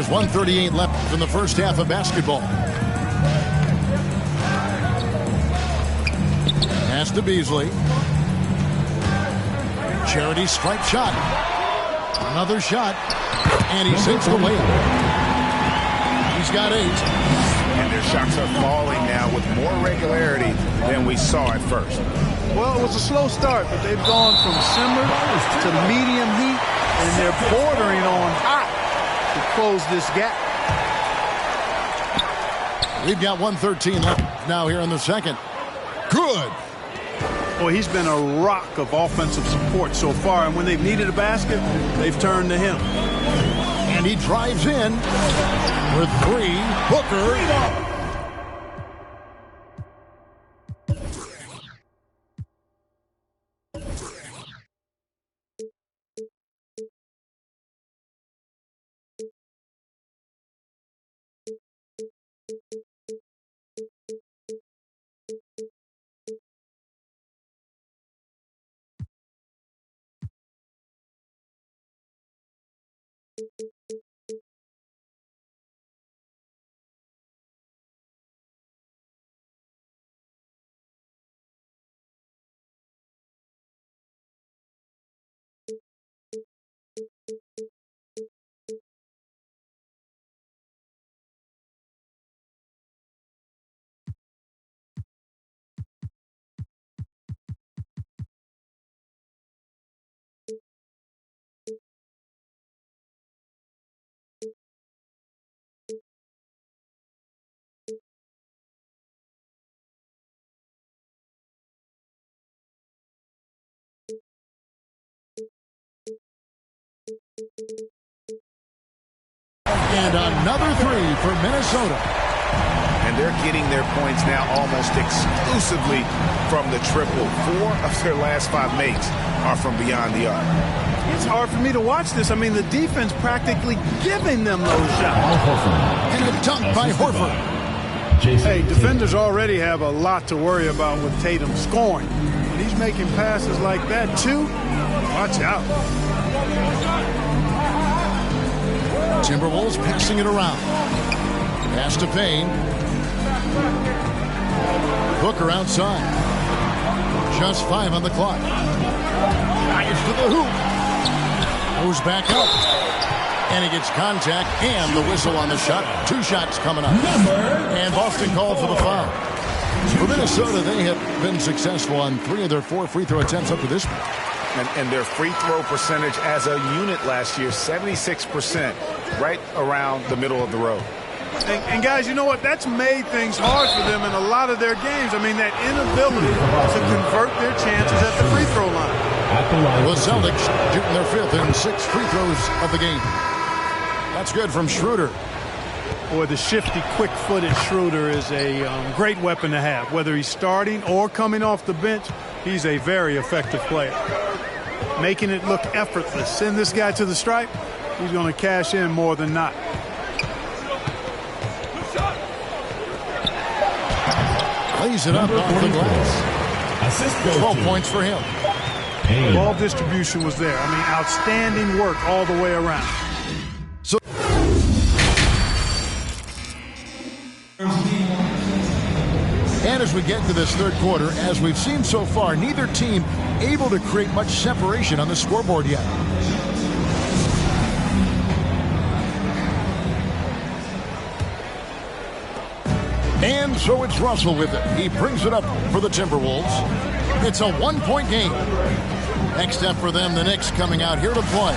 There's 1:38 left in the first half of basketball. Pass to Beasley. Charity stripe shot. Another shot. And he sinks the layup. He's got 8. And their shots are falling now with more regularity than we saw at first. Well, it was a slow start, but they've gone from simmer to medium heat, and they're bordering on hot to close this gap. We've got 1:13 left now here in the second. Good. Well, he's been a rock of offensive support so far, and when they've needed a basket, they've turned to him. And he drives in with 3. Booker. And another 3 for Minnesota. And they're getting their points now almost exclusively from the triple. 4 of their last 5 makes are from beyond the arc. It's hard for me to watch this. I mean, the defense practically giving them those shots. And a dunk by Horford. Hey, defenders already have a lot to worry about with Tatum scoring. And he's making passes like that, too. Watch out. Timberwolves passing it around. Pass to Payne. Booker outside. Just 5 on the clock. Fires to the hoop. Goes back up. And he gets contact and the whistle on the shot. 2 shots coming up. And Boston called for the foul. For Minnesota, they have been successful on 3 of their 4 free throw attempts up to this point. And their free throw percentage as a unit last year, 76%, right around the middle of the road. And guys, you know what? That's made things hard for them in a lot of their games. I mean, that inability to convert their chances at the free throw line. The Celtics shooting their 5th and 6th free throws of the game. That's good from Schroeder. Boy, the shifty, quick-footed Schroeder is a great weapon to have. Whether he's starting or coming off the bench, he's a very effective player. Making it look effortless. Send this guy to the stripe, he's going to cash in more than not. Lays it up off the glass. 12 points for him. Ball distribution was there. I mean, outstanding work all the way around. So, and as we get to this third quarter, as we've seen so far, neither team able to create much separation on the scoreboard yet. And so it's Russell with it. He brings it up for the Timberwolves. It's a 1-point game. Next step for them, the Knicks coming out here to play.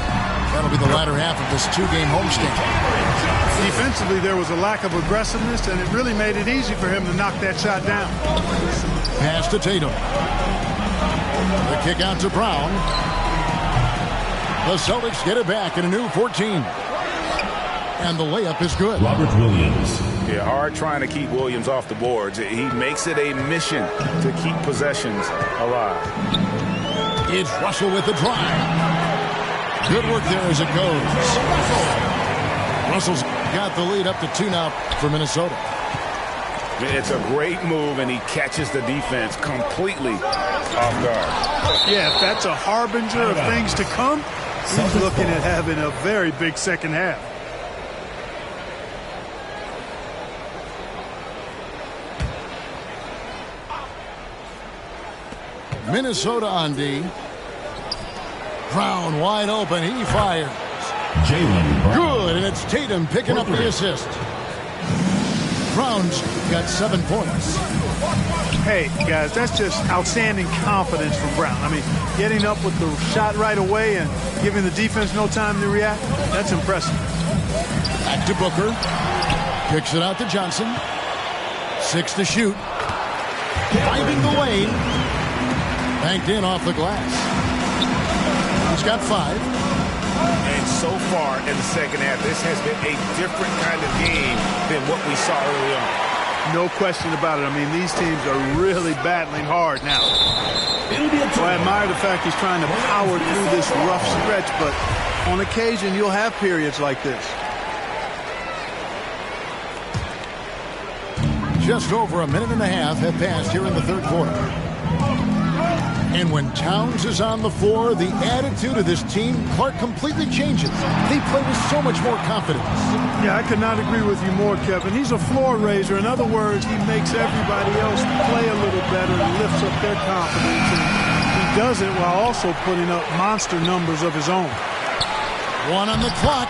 That'll be the latter half of this 2-game homestand. Defensively, there was a lack of aggressiveness, and it really made it easy for him to knock that shot down. Pass to Tatum. The kick out to Brown. The Celtics get it back in a new 14. And the layup is good. Robert Williams. Yeah, hard trying to keep Williams off the boards. He makes it a mission to keep possessions alive. It's Russell with the drive. Good work there as it goes. Russell's got the lead up to 2 now for Minnesota. It's a great move, and he catches the defense completely off guard. Yeah, if that's a harbinger of things to come, he's looking at having a very big second half. Minnesota on D. Brown wide open. He fires. Good, and it's Tatum picking up the assist. Brown's got 7 points. Hey, guys, that's just outstanding confidence from Brown. I mean, getting up with the shot right away and giving the defense no time to react, that's impressive. Back to Booker. Kicks it out to Johnson. 6 to shoot. Finding the lane. Banked in off the glass. He's got 5. And so far in the second half, this has been a different kind of game than what we saw early on. No question about it. I mean, these teams are really battling hard now. So I admire the fact he's trying to power through this rough stretch, but on occasion you'll have periods like this. Just over a minute and a half have passed here in the third quarter. And when Towns is on the floor, the attitude of this team, Clark, completely changes. They play with so much more confidence. Yeah, I could not agree with you more, Kevin. He's a floor raiser. In other words, he makes everybody else play a little better and lifts up their confidence. And he does it while also putting up monster numbers of his own. 1 on the clock.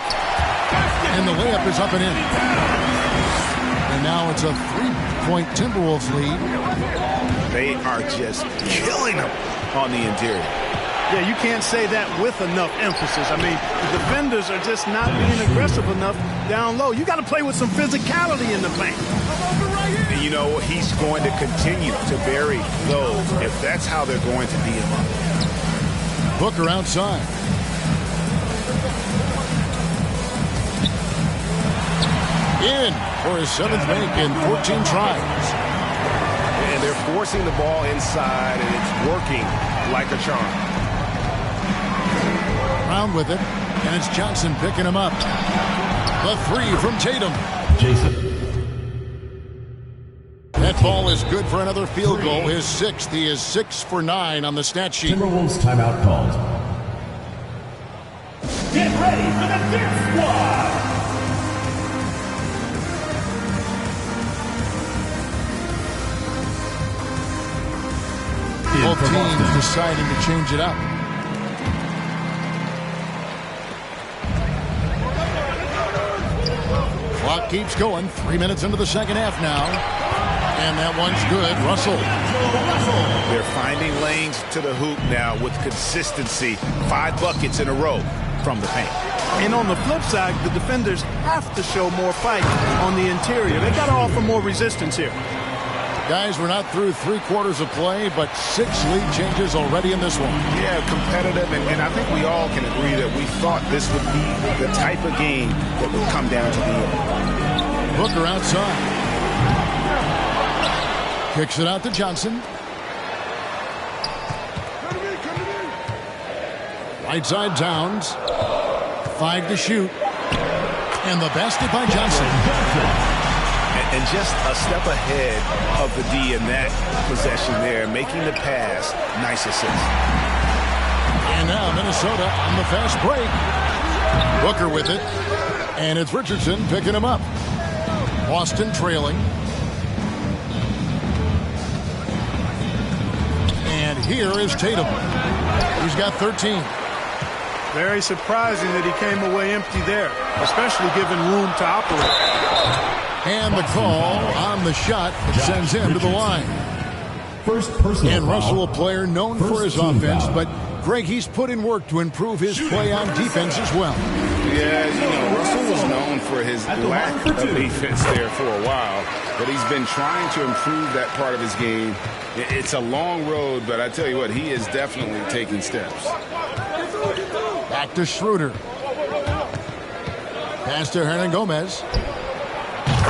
And the layup is up and in. And now it's a 3-point Timberwolves lead. They are just killing them on the interior. Yeah, you can't say that with enough emphasis. I mean, the defenders are just not being aggressive enough down low. You got to play with some physicality in the paint. And you know, he's going to continue to bury those if that's how they're going to beat him up. Booker outside. In for his 7th make in 14 tries. And they're forcing the ball inside, and it's working like a charm. Brown with it, and it's Johnson picking him up. The 3 from Tatum. That ball is good for another field goal. His 6th. He is 6 for 9 on the stat sheet. Timberwolves timeout called. Get ready for the fifth squad. Both teams deciding to change it up. Clock keeps going. 3 minutes into the second half now. And that one's good. Russell. They're finding lanes to the hoop now with consistency. 5 buckets in a row from the paint. And on the flip side, the defenders have to show more fight on the interior. They got to offer more resistance here. Guys, we're not through 3 quarters of play, but 6 lead changes already in this one. Yeah, competitive, and I think we all can agree that we thought this would be the type of game that would come down to the end. Booker outside. Kicks it out to Johnson. Right side Towns. 5 to shoot. And the basket by Johnson. And just a step ahead of the D in that possession there, making the pass. Nice assist. And now Minnesota on the fast break. Booker with it. And it's Richardson picking him up. Boston trailing. And here is Tatum. He's got 13. Very surprising that he came away empty there, especially given room to operate. And the call on the shot sends him to the line. First personal And Russell, foul. a player known for his offense, but Greg, he's put in work to improve his play on defense as well. Yeah, you know, Russell was known for his lack of defense there for a while, but he's been trying to improve that part of his game. It's a long road, but I tell you what, he is definitely taking steps. Back to Schroeder. Pass to Hernan Gomez.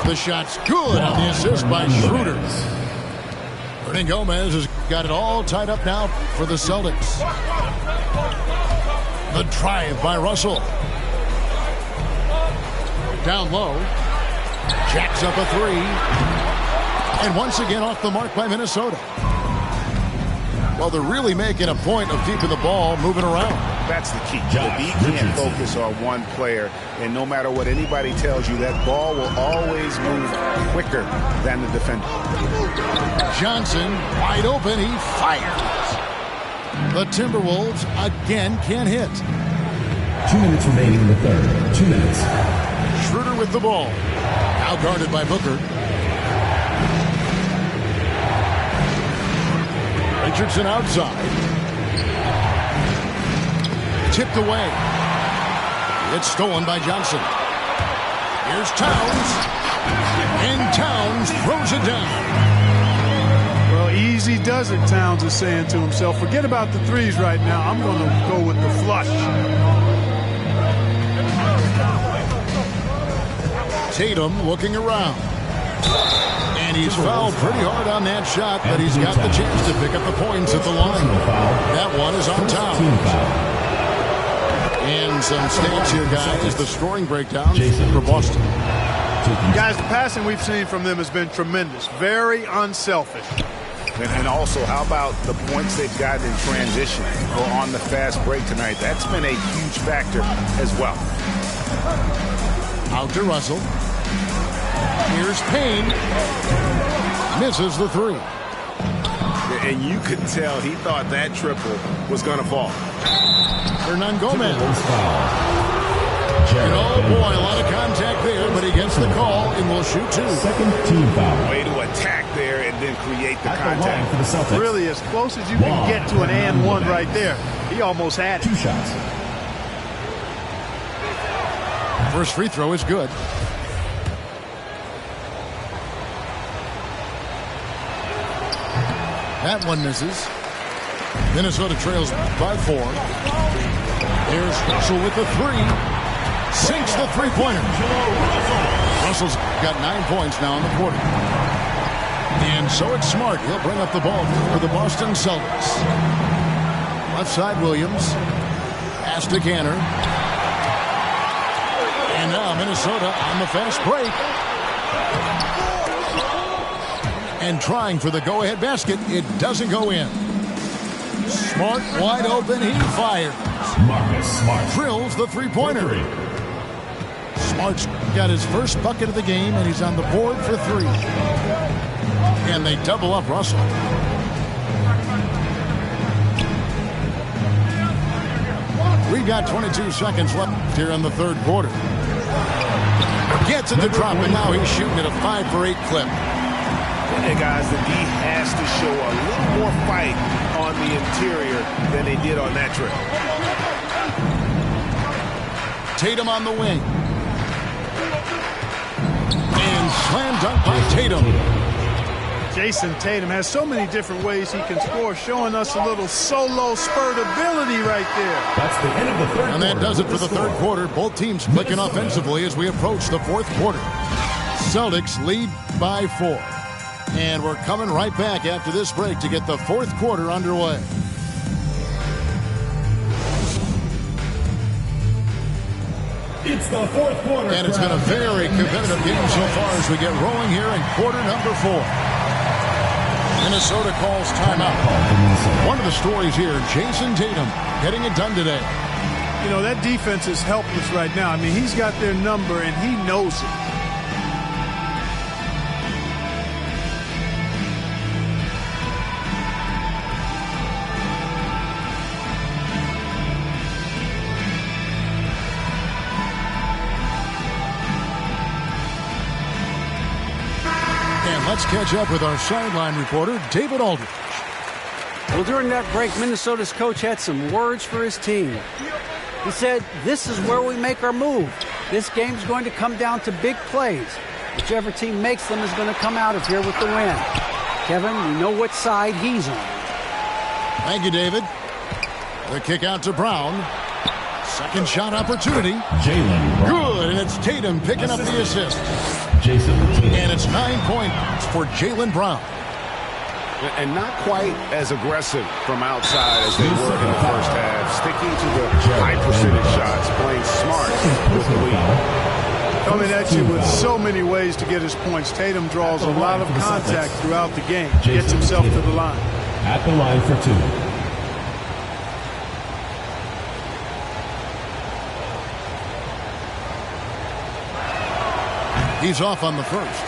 The shot's good on the assist by Schroeder. Hernan Gomez has got it all tied up now for the Celtics. The drive by Russell. Down low. Jacks up a 3. And once again off the mark by Minnesota. Well, they're really making a point of keeping the ball moving around. That's the key. The D can't focus on one player, and no matter what anybody tells you, that ball will always move quicker than the defender. Johnson, wide open, he fires. The Timberwolves again can't hit. 2 minutes remaining in the third. 2 minutes. Schroeder with the ball. Now guarded by Booker. Richardson outside. Tipped away. It's stolen by Johnson. Here's Towns. And Towns throws it down. Well, easy does it, Towns is saying to himself. Forget about the threes right now. I'm going to go with the flush. Tatum looking around. And he's fouled pretty hard on that shot, but he's got the chance to pick up the points at the line. That one is on Towns. And some stats here, guys. The scoring breakdown for Boston. Guys, the passing we've seen from them has been tremendous. Very unselfish. And also, how about the points they've gotten in transition or on the fast break tonight? That's been a huge factor as well. Out to Russell. Here's Payne. Misses the three. And you could tell he thought that triple was going to fall. Hernan Gomez. And oh boy, a lot of contact there, but he gets the call and will shoot two. Second team foul. Way to attack there and then create the contact. For the Celtics. Really, as close as you can get to an and one right there. He almost had it. 2 shots. First free throw is good. That one misses. Minnesota trails by 4. Here's Russell with the three. Sinks the three-pointer. Russell's got 9 points now in the quarter. And so it's Smart. He'll bring up the ball for the Boston Celtics. Left side, Williams. Pass to Canner. And now Minnesota on the fast break. And trying for the go-ahead basket. It doesn't go in. Smart wide open. He fires. Marcus Smart Drills the three-pointer. Smart's got his first bucket of the game, and he's on the board for 3. And they double up Russell. We've got 22 seconds left here in the third quarter. Gets it to drop, and now he's shooting at a 5-for-8 clip. Hey guys, the D has to show a little more fight on the interior than they did on that trip. Tatum on the wing. And slam dunk by Tatum. Jason Tatum has so many different ways he can score, showing us a little solo spurt ability right there. That's the end of the third And that does it for the third quarter. Both teams clicking offensively as we approach the fourth quarter. Celtics lead by 4. And we're coming right back after this break to get the fourth quarter underway. It's the fourth quarter. And it's been a very competitive game so far as we get rolling here in quarter number 4. Minnesota calls timeout. One of the stories here, Jason Tatum getting it done today. You know, that defense is helpless right now. I mean, he's got their number, and he knows it. Let's catch up with our sideline reporter, David Aldridge. Well, during that break, Minnesota's coach had some words for his team. He said, "This is where we make our move. This game's going to come down to big plays. Whichever team makes them is going to come out of here with the win." Kevin, you know what side he's on. Thank you, David. The kick out to Brown. Second shot opportunity. Jaylen Brown. Good, and it's Tatum picking up the assist. Jason Tatum. And it's 9 points for Jaylen Brown. And not quite as aggressive from outside as they were in the first half. Sticking to the high percentage shots, playing smart with the lead. Coming at you with so many ways to get his points. Tatum draws a lot of contact throughout the game. Gets himself to the line. At the line for 2. He's off on the first.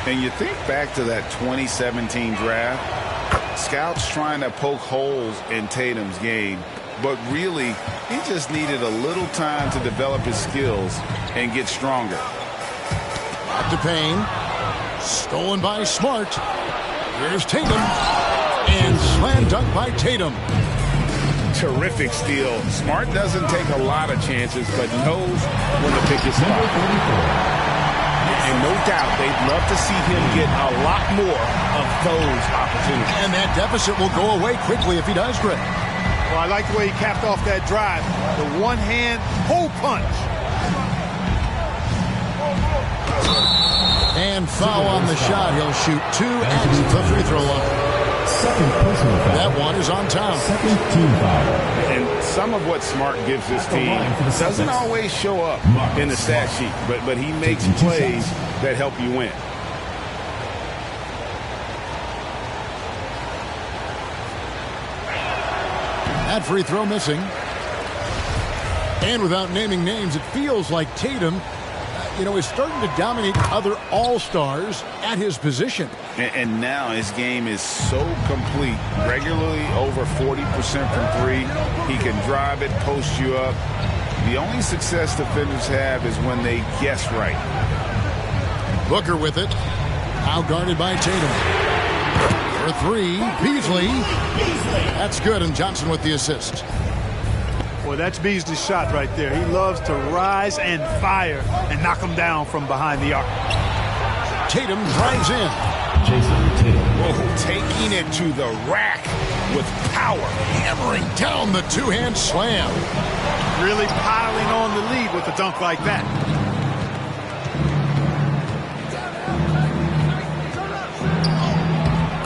And you think back to that 2017 draft, Scouts trying to poke holes in Tatum's game, but really, he just needed a little time to develop his skills and get stronger. Back to Payne. Stolen by Smart. Here's Tatum. And slam dunk by Tatum. Terrific steal. Smart doesn't take a lot of chances, but knows when to pick his spot. And no doubt, they'd love to see him get a lot more of those opportunities. And that deficit will go away quickly if he does, Greg. Well, I like the way he capped off that drive. The one-hand hole punch. And foul on the shot. He'll shoot 2 at the free throw line. Second personal foul. That one is on time. Second team foul. And some of what Smart gives his team doesn't always show up in the stat sheet, but he makes plays that help you win. That free throw missing. And without naming names, it feels like Tatum, is starting to dominate other all-stars at his position. And now his game is so complete. Regularly over 40% from three. He can drive it, post you up. The only success defenders have is when they guess right. Booker with it. Now guarded by Tatum. For three, Beasley. That's good, and Johnson with the assist. Boy, that's Beasley's shot right there. He loves to rise and fire and knock him down from behind the arc. Tatum drives in. Jason Tatum. Oh, taking it to the rack with power. Hammering down the two-hand slam. Really piling on the lead with a dunk like that.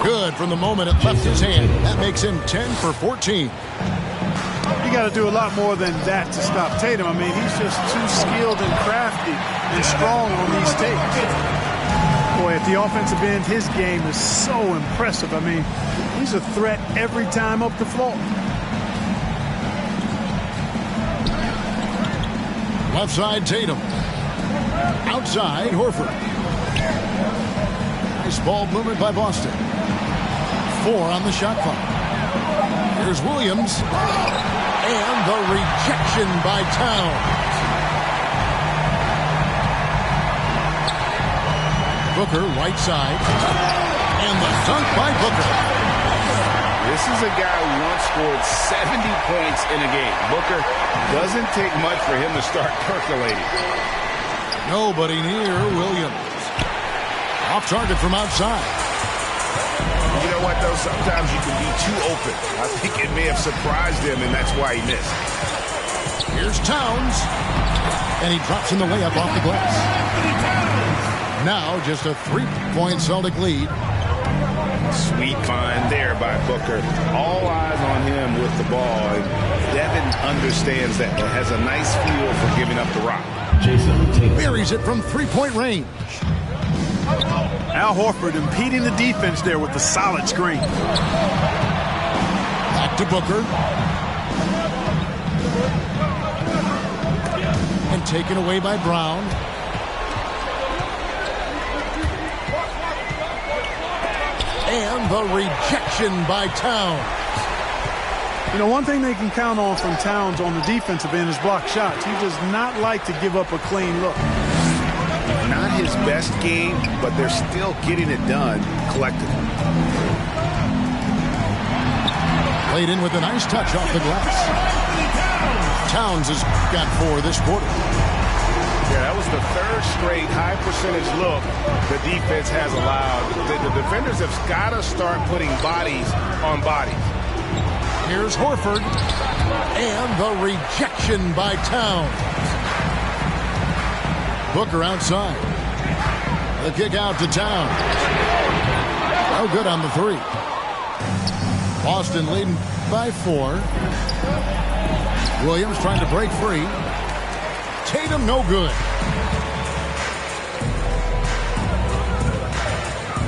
Good from the moment it left his hand. That makes him 10 for 14. You got to do a lot more than that to stop Tatum. I mean, he's just too skilled and crafty and strong on these takes. Boy, at the offensive end, his game is so impressive. I mean, he's a threat every time up the floor. Left side, Tatum. Outside, Horford. Nice ball movement by Boston. 4 on the shot clock. Here's Williams. And the rejection by Towns. Booker, right side. And the dunk by Booker. This is a guy who once scored 70 points in a game. Booker doesn't take much for him to start percolating. Nobody near Williams. Off target from outside. You know what, though? Sometimes you can be too open. I think it may have surprised him, and that's why he missed. Here's Towns. And he drops in the layup off the glass. Now just a 3-point Celtic lead. Sweet find there by Booker. All eyes on him with the ball. And Devin understands that. He has a nice feel for giving up the rock. Jason Tatum. Buries it from 3-point range. Al Horford impeding the defense there with the solid screen. Back to Booker. And taken away by Brown. And the rejection by Towns. You know, one thing they can count on from Towns on the defensive end is block shots. He does not like to give up a clean look. Not his best game, but they're still getting it done collectively. Played in with a nice touch off the glass. Towns has got 4 this quarter. Yeah, that was the 3rd straight high percentage look the defense has allowed. The defenders have got to start putting bodies on bodies. Here's Horford. And the rejection by Towns. Booker outside. The kick out to Towns. No good on the 3. Boston leading by 4. Williams trying to break free. Tatum no good.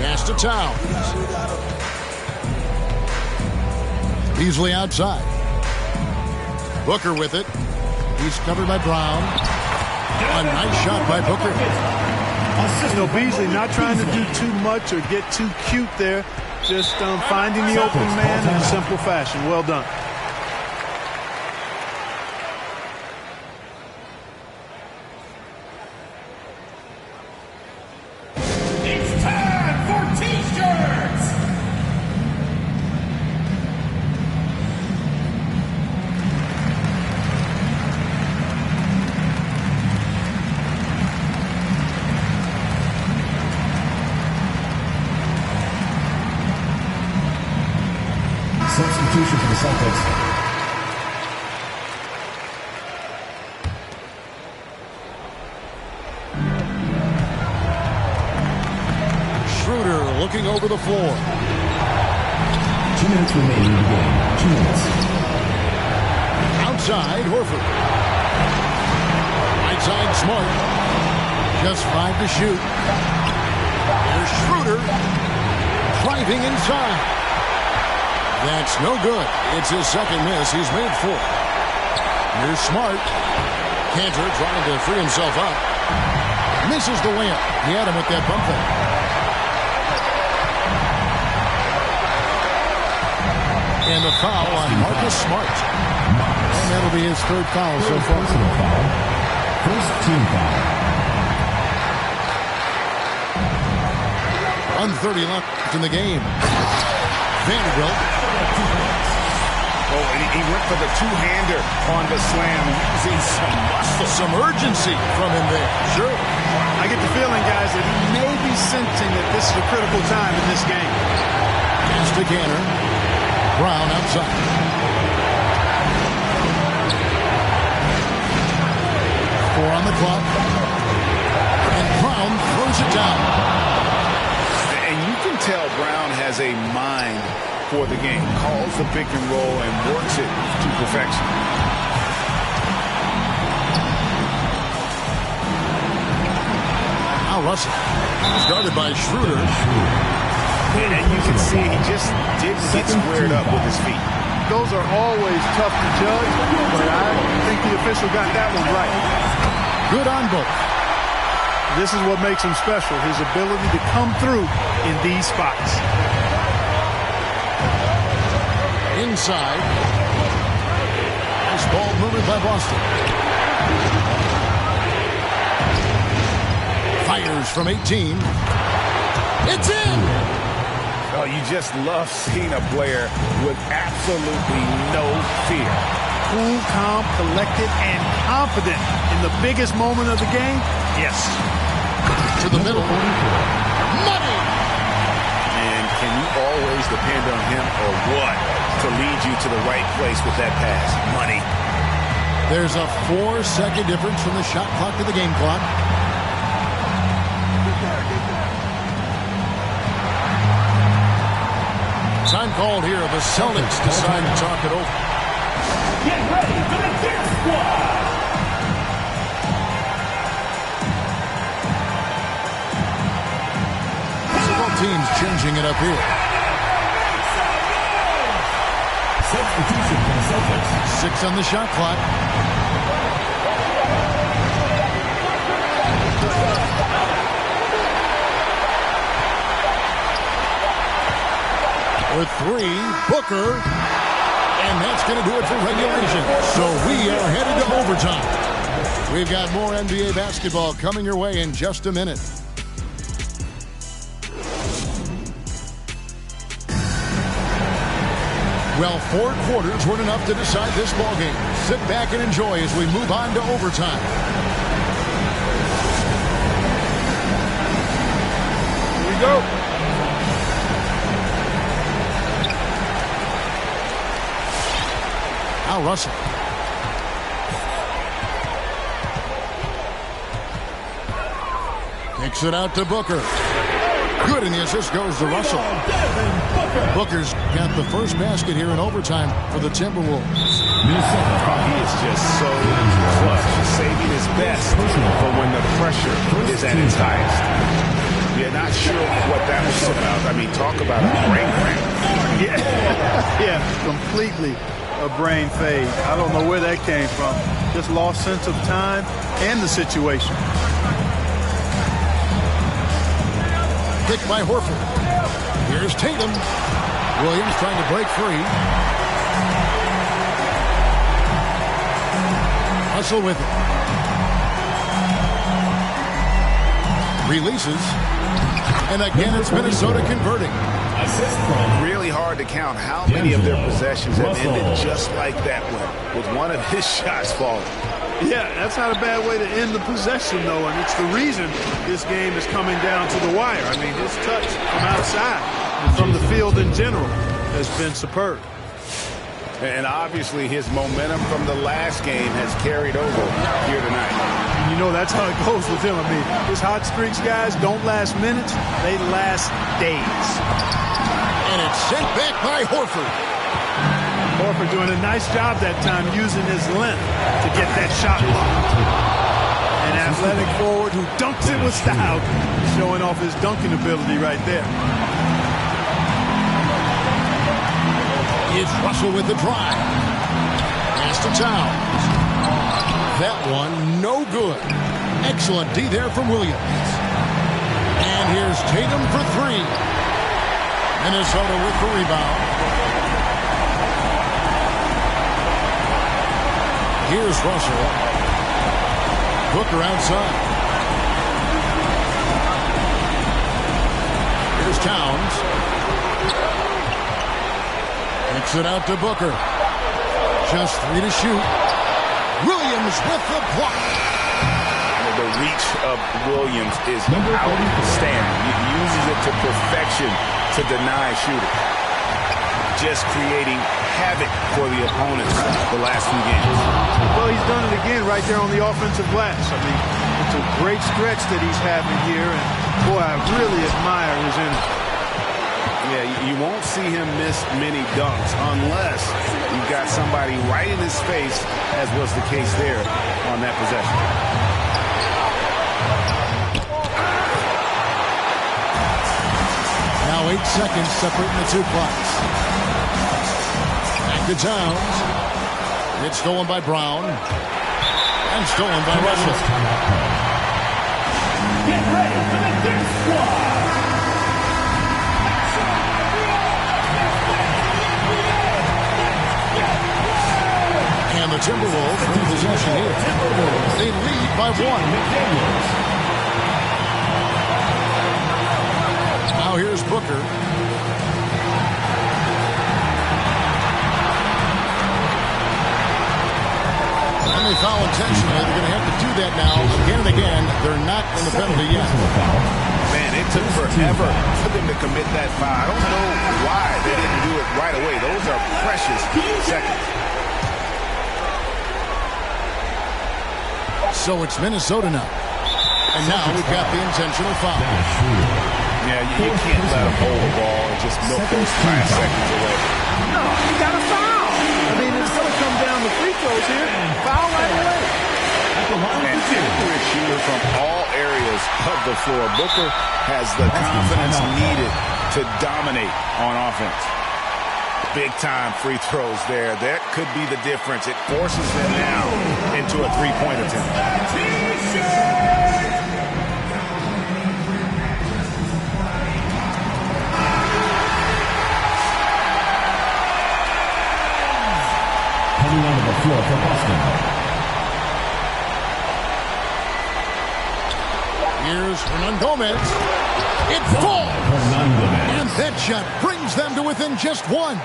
Pass to Towns. Beasley outside. Booker with it. He's covered by Brown. A nice shot by Booker. You know, Beasley not trying to do too much or get too cute there. Just finding the open man in a simple fashion. Well done. It's time for T-shirts! Substitution for the Celtics. Schroeder looking over the floor. 2 minutes remaining in the game. 2 minutes. Outside, Horford. Right side, Smart. Just 5 to shoot. Here's Schroeder. Driving inside. That's no good. It's his second miss. He's made 4. Here's Smart. Cantor trying to free himself up. Misses the layup. He had him with that bump fake. And a foul on Marcus Smart. And that'll be his 3rd foul so far. Personal foul. First team foul. 1:30 left in the game. Vanderbilt. Oh, and he went for the two-hander on the slam, using some muscle. Some urgency from him there. Sure. I get the feeling, guys, that he may be sensing that this is a critical time in this game. Pass to Cantor. Brown outside. Four on the clock. And Brown throws it down. And you can tell Brown has a mind for the game. Calls the pick and roll and works it to perfection. Now Russell. Started by Schroeder. And you can see he just didn't get squared up with his feet. Those are always tough to judge, but I think the official got that one right. Good on both. This is what makes him special, his ability to come through in these spots. Inside. Nice ball movement by Boston. Fires from 18. It's in! Oh, you just love seeing a player with absolutely no fear. Cool, calm, collected, and confident in the biggest moment of the game. Yes. To the middle. Money! And can you always depend on him or what to lead you to the right place with that pass? Money. There's a 4-second difference from the shot clock to the game clock. Time called here. The Celtics decide to talk it over. Get ready for the Death Squad! Both teams changing it up here. Substitution for the Celtics. 6 on the shot clock. With 3, Booker. And that's going to do it for regulation. So we are headed to overtime. We've got more NBA basketball coming your way in just a minute. Well, 4 quarters weren't enough to decide this ballgame. Sit back and enjoy as we move on to overtime. Here we go. Now Russell. Takes it out to Booker. Good, and the assist goes to Russell. Booker's got the first basket here in overtime for the Timberwolves. He is just so clutch, saving his best for when the pressure is at its highest. Yeah, not sure what that was about. I mean, talk about a brain cramp. Yeah, completely a brain fade. I don't know where that came from. Just lost sense of time and the situation. Picked by Horford. Here's Tatum. Williams trying to break free. Russell with it. Releases. And again, it's Minnesota converting. Really hard to count how many of their possessions have ended just like that one, with one of his shots falling. Yeah, that's not a bad way to end the possession, though, and it's the reason this game is coming down to the wire. I mean, his touch from outside and from the field in general has been superb. And obviously his momentum from the last game has carried over here tonight. And you know that's how it goes with him. I mean, his hot streaks, guys, don't last minutes. They last days. And it's sent back by Horford. Horford doing a nice job that time using his length to get that shot blocked. An athletic forward who dunks it with style, showing off his dunking ability right there. It's Russell with the drive. Pass to Towns. That one, no good. Excellent D there from Williams. And here's Tatum for three. Minnesota with the rebound. Here's Russell. Booker outside. Here's Towns. Kicks it out to Booker. Just three to shoot. Williams with the block. The reach of Williams is outstanding. He uses it to perfection to deny shooters. Just creating havoc for the opponents the last few games. Well, he's done it again right there on the offensive glass. I mean, it's a great stretch that he's having here, and boy, I really admire his energy. Yeah, you won't see him miss many dunks unless you've got somebody right in his face, as was the case there on that possession. Now 8 seconds separating the two clocks. Back to Towns. It's stolen by Brown. And stolen by Russell. Get ready for the death squad. And the Timberwolves in possession here. They lead by one. Now here's Booker. And they foul intentionally. They're going to have to do that now again and again. They're not in the penalty yet. Man, it took forever for them to commit that foul. I don't know why they didn't do it right away. Those are precious seconds. So it's Minnesota now. And now we've got the intentional foul. Yeah, you can't let them hold the ball and just milk those last seconds away. No, you got a foul. I mean, it's going to come down to free throws here. Foul right away. An accurate shooter from all areas of the floor. Booker has the confidence needed to dominate on offense. Big-time free throws there. That could be the difference. It forces them now into a three-point attempt. Coming onto the floor for Boston. Here's Hernan Gomez. It falls. And that shot brings them to within just one.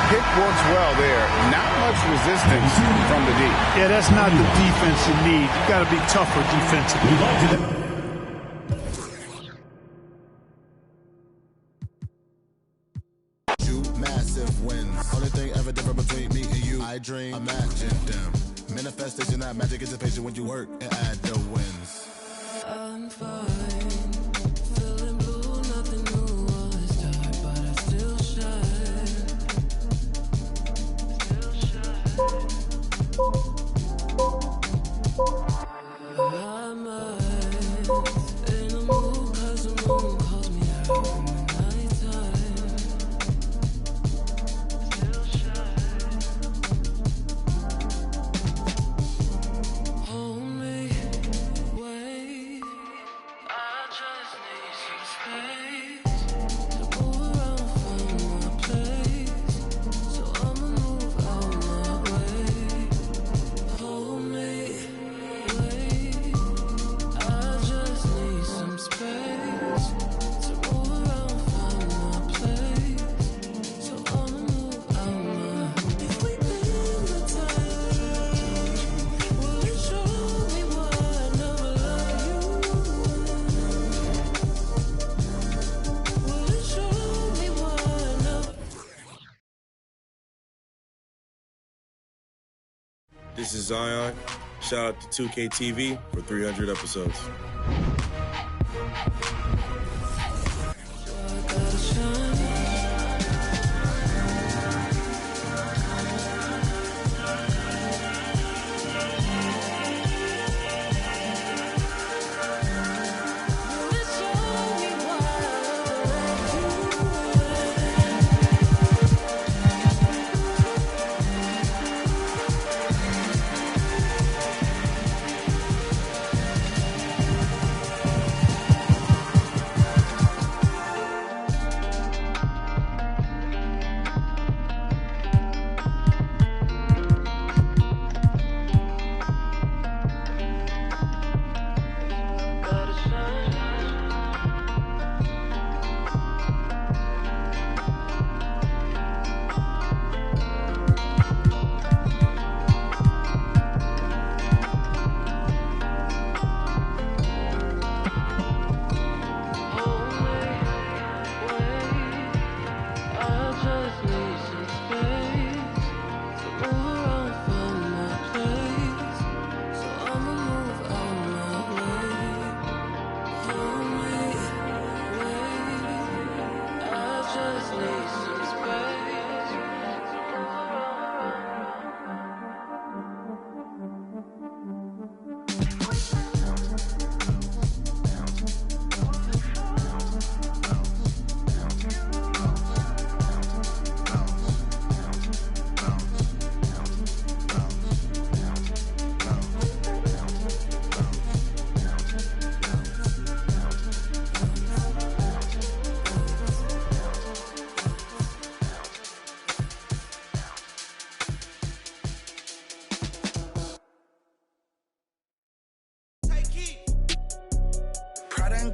Pick works well there. Not much resistance from the D. Yeah, that's not the defense you need. You got to be tougher defensively. Massive wins. Only thing ever different between me and you. I dream, imagine them. Manifestation, not magic, anticipation when you work and add the wins. I'm fine. Feeling blue, nothing new was dark, but I still shine. My mind in a mood 'cause the moon calls me out in the nighttime. Still shine. Hold me when This is Zion. Shout out to 2K TV for 300 episodes.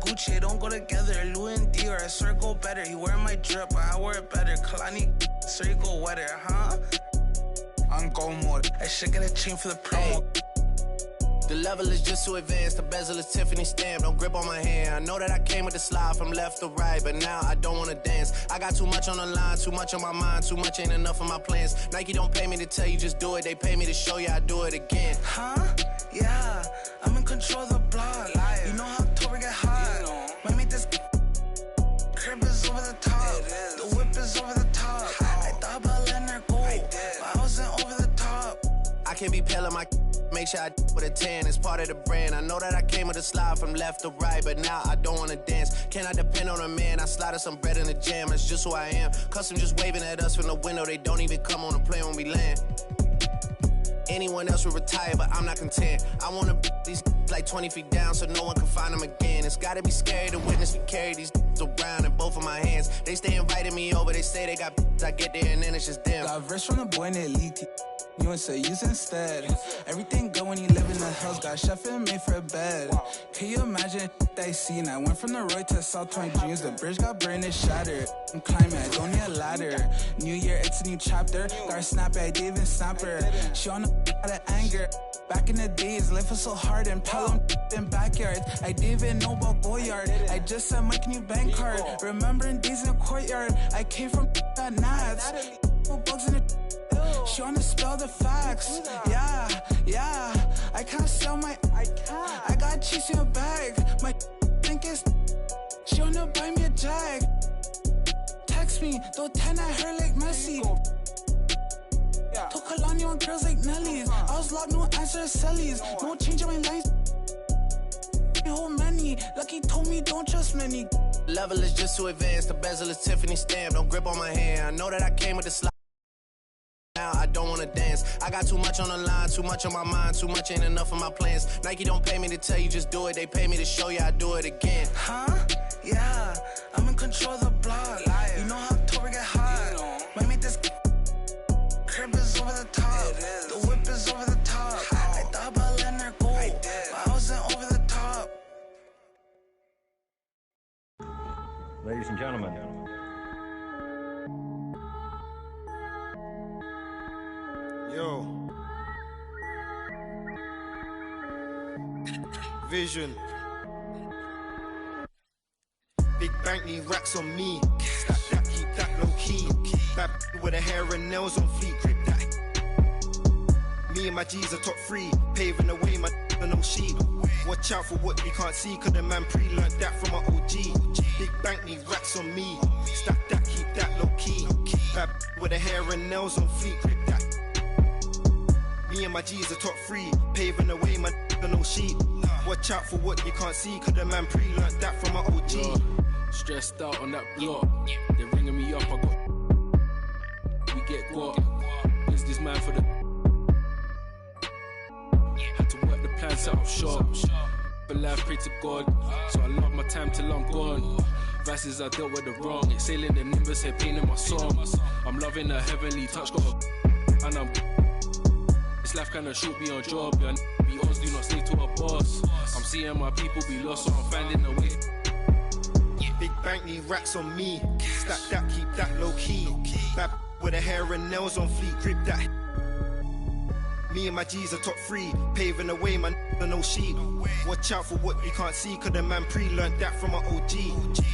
Gucci don't go together. Louis and Dior, I swear go better. He wear my drip, but I wear it better. Kalani, so you go wetter, huh? On go mode. I should get a chain for the promo. The level is just too advanced. The bezel is Tiffany stamp. Don't grip on my hand. I know that I came with the slide from left to right, but now I don't wanna dance. I got too much on the line, too much on my mind, too much ain't enough of my plans. Nike don't pay me to tell you just do it. They pay me to show you I do it again. Huh? Yeah, I'm in control of the block. You know how October get hot. Might make this crib is over the top. The whip is over the top. I thought about letting her go, but I wasn't over the top. I can't be pale on my make sure I with a 10. It's part of the brand. I know that I came with a slide from left to right, but now I don't wanna dance. Can I depend on a man? I slotted some bread in the jam. That's just who I am. Custom just waving at us from the window. They don't even come on the plane when we land. Anyone else would retire, but I'm not content. I wanna these like 20 feet down so no one can find them again. It's gotta be scary to witness me carry these around in both of my hands. They stay inviting me over, they say they got I get there and then it's just them. Got verse from the boy named Leaky. You and say use instead. Everything good when you live in the hills. Got chef and made for a bed. Can you imagine that I seen? I went from the Roy to South 20 dreams. The bridge got burned and shattered. I'm climbing, I don't need a ladder. New year, it's a new chapter. Got her snap I didn't even snap her. She on the out of anger. Back in the days, life was so hard and Pelham in backyard. I didn't even know about Goyard. I just said my new bank card. Remembering days in the courtyard. I came from at Nats. No bugs in the. She wanna spell the facts. Yeah. I can't sell my. I got cheese in a bag. My think is. She wanna buy me a jag. Text me, throw 10 at her like Messi. Took Kalani on girls like Nelly's. I was locked, no answer to Sally's. No change in my lines. Whole many. Lucky told me don't trust many. Level is just too advanced. The bezel is Tiffany stamp. Don't grip on my hand. I know that I came with the slide. Now I don't wanna dance. I got too much on the line, too much on my mind, too much ain't enough of my plans. Nike don't pay me to tell you just do it. They pay me to show you I do it again. Huh? Yeah, I'm in control of the block. You know how October get hot. Might make this crib is over the top. The whip is over the top. I thought about letting her go, but I wasn't over the top. Ladies and gentlemen. Yo. Vision. Big bank need racks on me. Stack that, keep that low key. Bad with her hair and nails on fleek. Me and my G's are top 3, paving the way, my no sheep. Watch out for what you can't see, cause the man pre-learned that from my OG. Big bank need racks on me. Stack that, keep that low key. Bad with the hair and nails on fleek, grip that. Me and my G's are top 3, paving the way, my no sheep. Watch out for what you can't see, cause the man pre-learned that from my OG. Stressed out on that block, they're ringing me up, we get got. Is this man for the... Had to work the plan, set up shop. But life, pray to God, so I love my time till I'm gone. Vices I dealt with the wrong, exhaling them nimbus, head pain in my song. I'm loving a heavenly touch, got a... And I'm... This life kinda short, be on job, yeah. Be odds, do not stay to a boss. I'm seeing my people be lost, so I'm finding a way. Big bank need racks on me. Stack that, keep that low key. Bad with the hair and nails on fleek, grip that. Me and my G's are top 3, paving the way, my no sheep. Watch out for what you can't see, cause the man pre-learned that from my OG.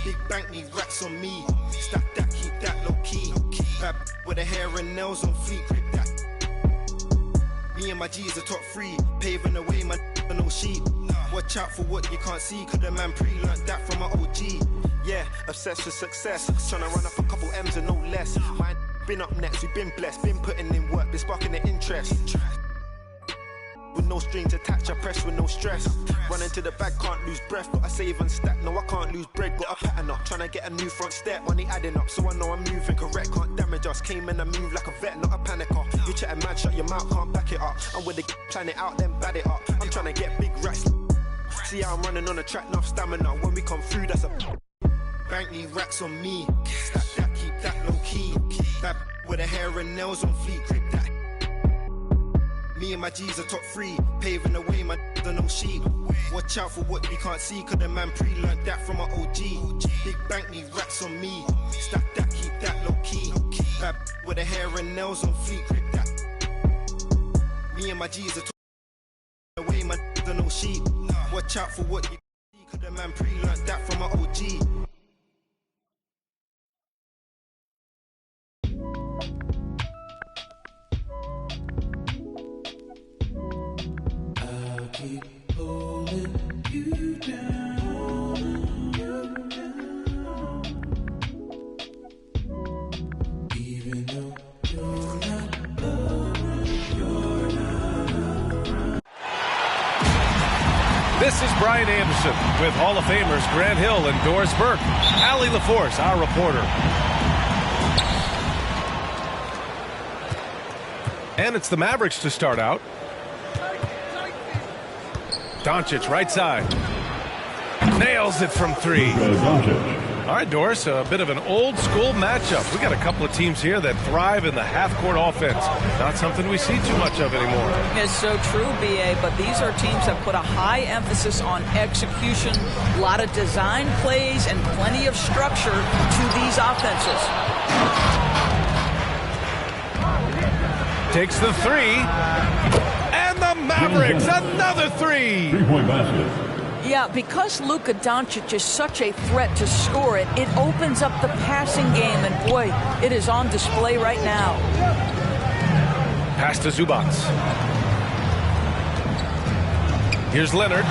Big bank need racks on me. Stack that, keep that low key. Bad with the hair and nails on fleek, grip that. Me and my G's are top 3, paving the way, my no sheep. Watch out for what you can't see, cause the man pre-learned that from my OG. Yeah, obsessed with success, tryna run up a couple M's and no less. Mine been up next, we've been blessed, been putting in work, been sparking the interest. With no strings attached, I press with no stress. Running to the bag, can't lose breath, gotta save and stack. No, I can't lose bread, got a pattern up. Tryna get a new front step, money adding up, so I know I'm moving correct. Can't damage us, came in and move like a vet, not a panicker. You chatting mad, shut your mouth, can't back it up. I'm with the plan it out, then bad it up. I'm tryna get big racks. See how I'm running on the track, enough stamina. When we come through, that's a... Bank need racks on me. Stack that, keep that low key. Bad with the hair and nails on fleek, grip that. Me and my G's are top 3, paving the way, my no sheep. Watch out for what you can't see, cause the man pre-learned that from my OG. Big bank need racks on me. Stack that, keep that low key. Bad with the hair and nails on fleek, grip that. Me and my G's are top 3, away, my no sheep. Watch out for what you can't see, cause the man pre-learned that from my OG. Keep holding you down, even though you're not around, you're not around. This is Brian Anderson with Hall of Famers Grant Hill and Doris Burke. Allie LaForce, our reporter. And it's the Mavericks to start out. Doncic, right side. Nails it from 3. All right, Doris, a bit of an old-school matchup. We got a couple of teams here that thrive in the half-court offense. Not something we see too much of anymore. It's so true, B.A., but these are teams that put a high emphasis on execution, a lot of design plays, and plenty of structure to these offenses. Takes the 3. The Mavericks, another 3. 3-point basket. Yeah, because Luka Doncic is such a threat to score it, it opens up the passing game, and boy, it is on display right now. Pass to Zubac. Here's Leonard.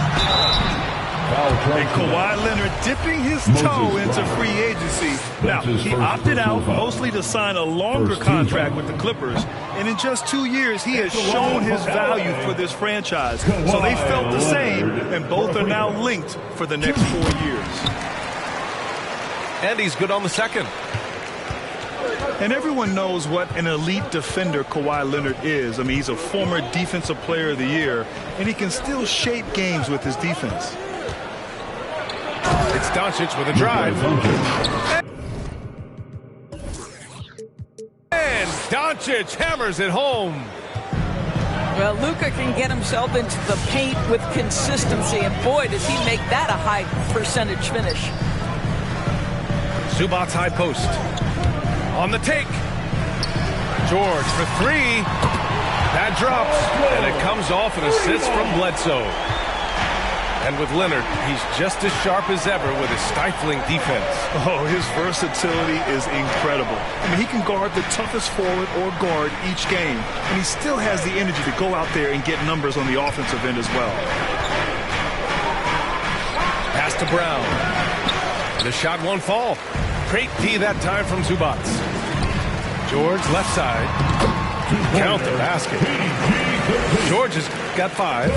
And Kawhi Leonard dipping his toe into free agency. Now, he opted out mostly to sign a longer contract with the Clippers. And in just 2 years, he has shown his value for this franchise. So they felt the same, and both are now linked for the next 4 years. And he's good on the second. And everyone knows what an elite defender Kawhi Leonard is. I mean, he's a former Defensive Player of the Year, and he can still shape games with his defense. It's Doncic with a drive. And Doncic hammers it home. Well, Luka can get himself into the paint with consistency, and boy, does he make that a high percentage finish. Zubac's high post. On the take. George for 3. That drops, and it comes off an assist from Bledsoe. And with Leonard, he's just as sharp as ever with his stifling defense. Oh, his versatility is incredible. I mean, he can guard the toughest forward or guard each game, and he still has the energy to go out there and get numbers on the offensive end as well. Pass to Brown. The shot won't fall. Great D that time from Zubats. George left side. Count the basket. George has got 5.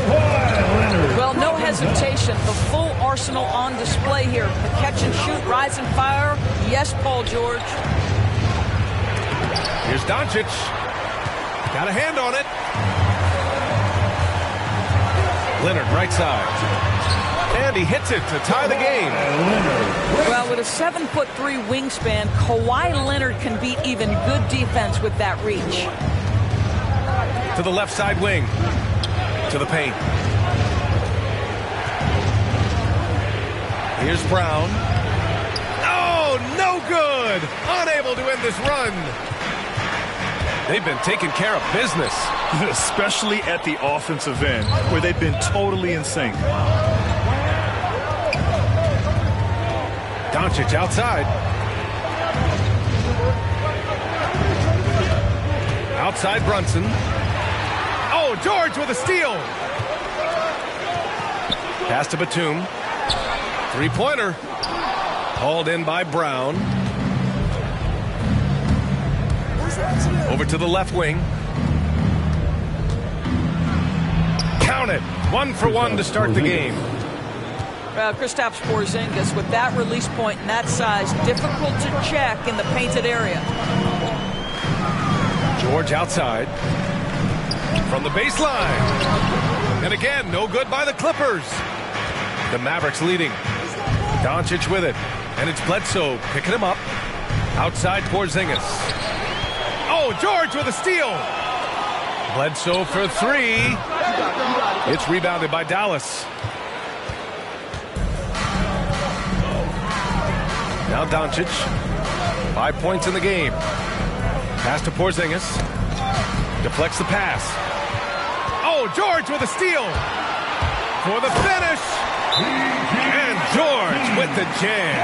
Well, no hesitation. The full arsenal on display here. The catch and shoot, rise and fire. Yes, Paul George. Here's Doncic. Got a hand on it. Leonard right side. And he hits it to tie the game. Well, with a 7'3" wingspan, Kawhi Leonard can beat even good defense with that reach. To the left side wing. To the paint. Here's Brown. Oh, no good. Unable to end this run. They've been taking care of business. Especially at the offensive end, where they've been totally in sync. Doncic outside. Outside Brunson. Oh, George with a steal. Pass to Batum. Three-pointer. Hauled in by Brown. Over to the left wing. Count it. 1 for 1 to start the game. Kristaps Porzingis with that release point and that size, difficult to check in the painted area. George outside. From the baseline. And again, no good by the Clippers. The Mavericks leading. Doncic with it. And it's Bledsoe picking him up. Outside Porzingis. Oh, George with a steal. Bledsoe for 3. It's rebounded by Dallas. Now Doncic. 5 points in the game. Pass to Porzingis. Deflects the pass. Oh, George with a steal. For the finish. And George with the jam.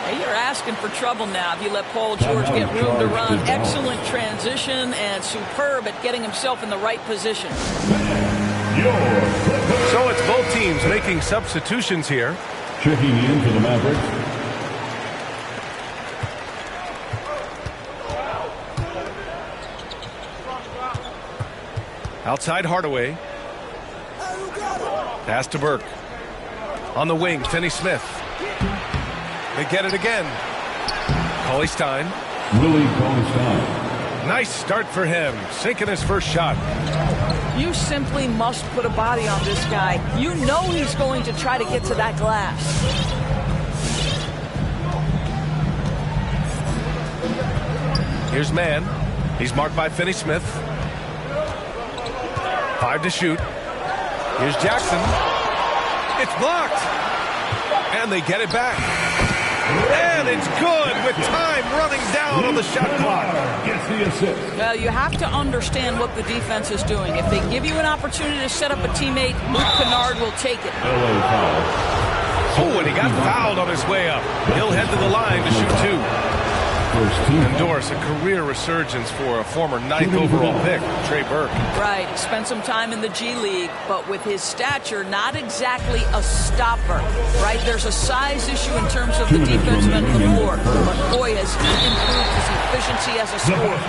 Hey, you're asking for trouble now if you let Paul George get room to run. Excellent transition and superb at getting himself in the right position. So it's both teams making substitutions here. Checking in for the Mavericks. Outside Hardaway. Pass to Burke. On the wing, Finney-Smith. They get it again. Cauley-Stein. Willie Cauley-Stein. Nice start for him, sinking his first shot. You simply must put a body on this guy. You know he's going to try to get to that glass. Here's Mann. He's marked by Finney-Smith. 5 to shoot. Here's Jackson. It's blocked. And they get it back. And it's good with time running down on the shot clock. Gets the assist. Well, you have to understand what the defense is doing. If they give you an opportunity to set up a teammate, Luke Kennard will take it. Oh, and he got fouled on his way up. He'll head to the line to shoot 2. Endorse a career resurgence for a former 9th overall pick, Trey Burke. Right, spent some time in the G League, but with his stature, not exactly a stopper. Right, there's a size issue in terms of the defensive end of the floor, but boy, has he improved his efficiency as a scorer.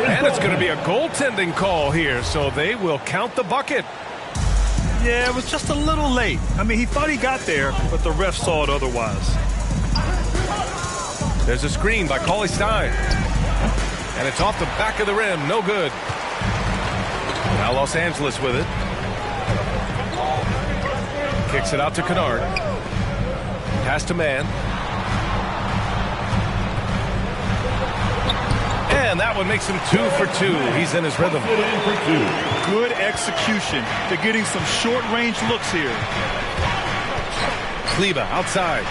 And it's going to be a goaltending call here, so they will count the bucket. Yeah, it was just a little late. I mean, he thought he got there, but the ref saw it otherwise. There's a screen by Cauley-Stein. And it's off the back of the rim. No good. Now Los Angeles with it. Kicks it out to Kennard. Pass to Mann. And that one makes him 2 for 2. He's in his rhythm. Good execution. They're getting some short-range looks here. Kleba outside.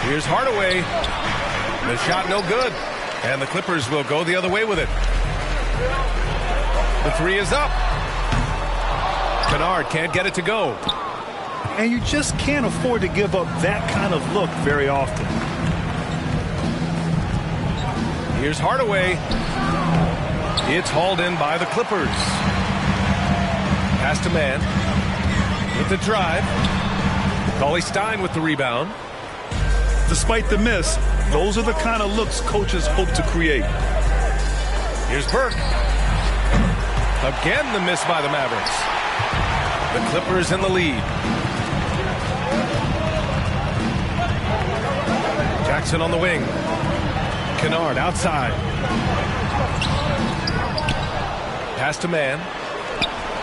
Here's Hardaway. The shot no good. And the Clippers will go the other way with it. The three is up. Kennard can't get it to go. And you just can't afford to give up that kind of look very often. Here's Hardaway. It's hauled in by the Clippers. Pass to man. With the drive. Cauley Stein with the rebound. Despite the miss, those are the kind of looks coaches hope to create. Here's Burke. Again, the miss by the Mavericks. The Clippers in the lead. Jackson on the wing. Kennard outside. Pass to man.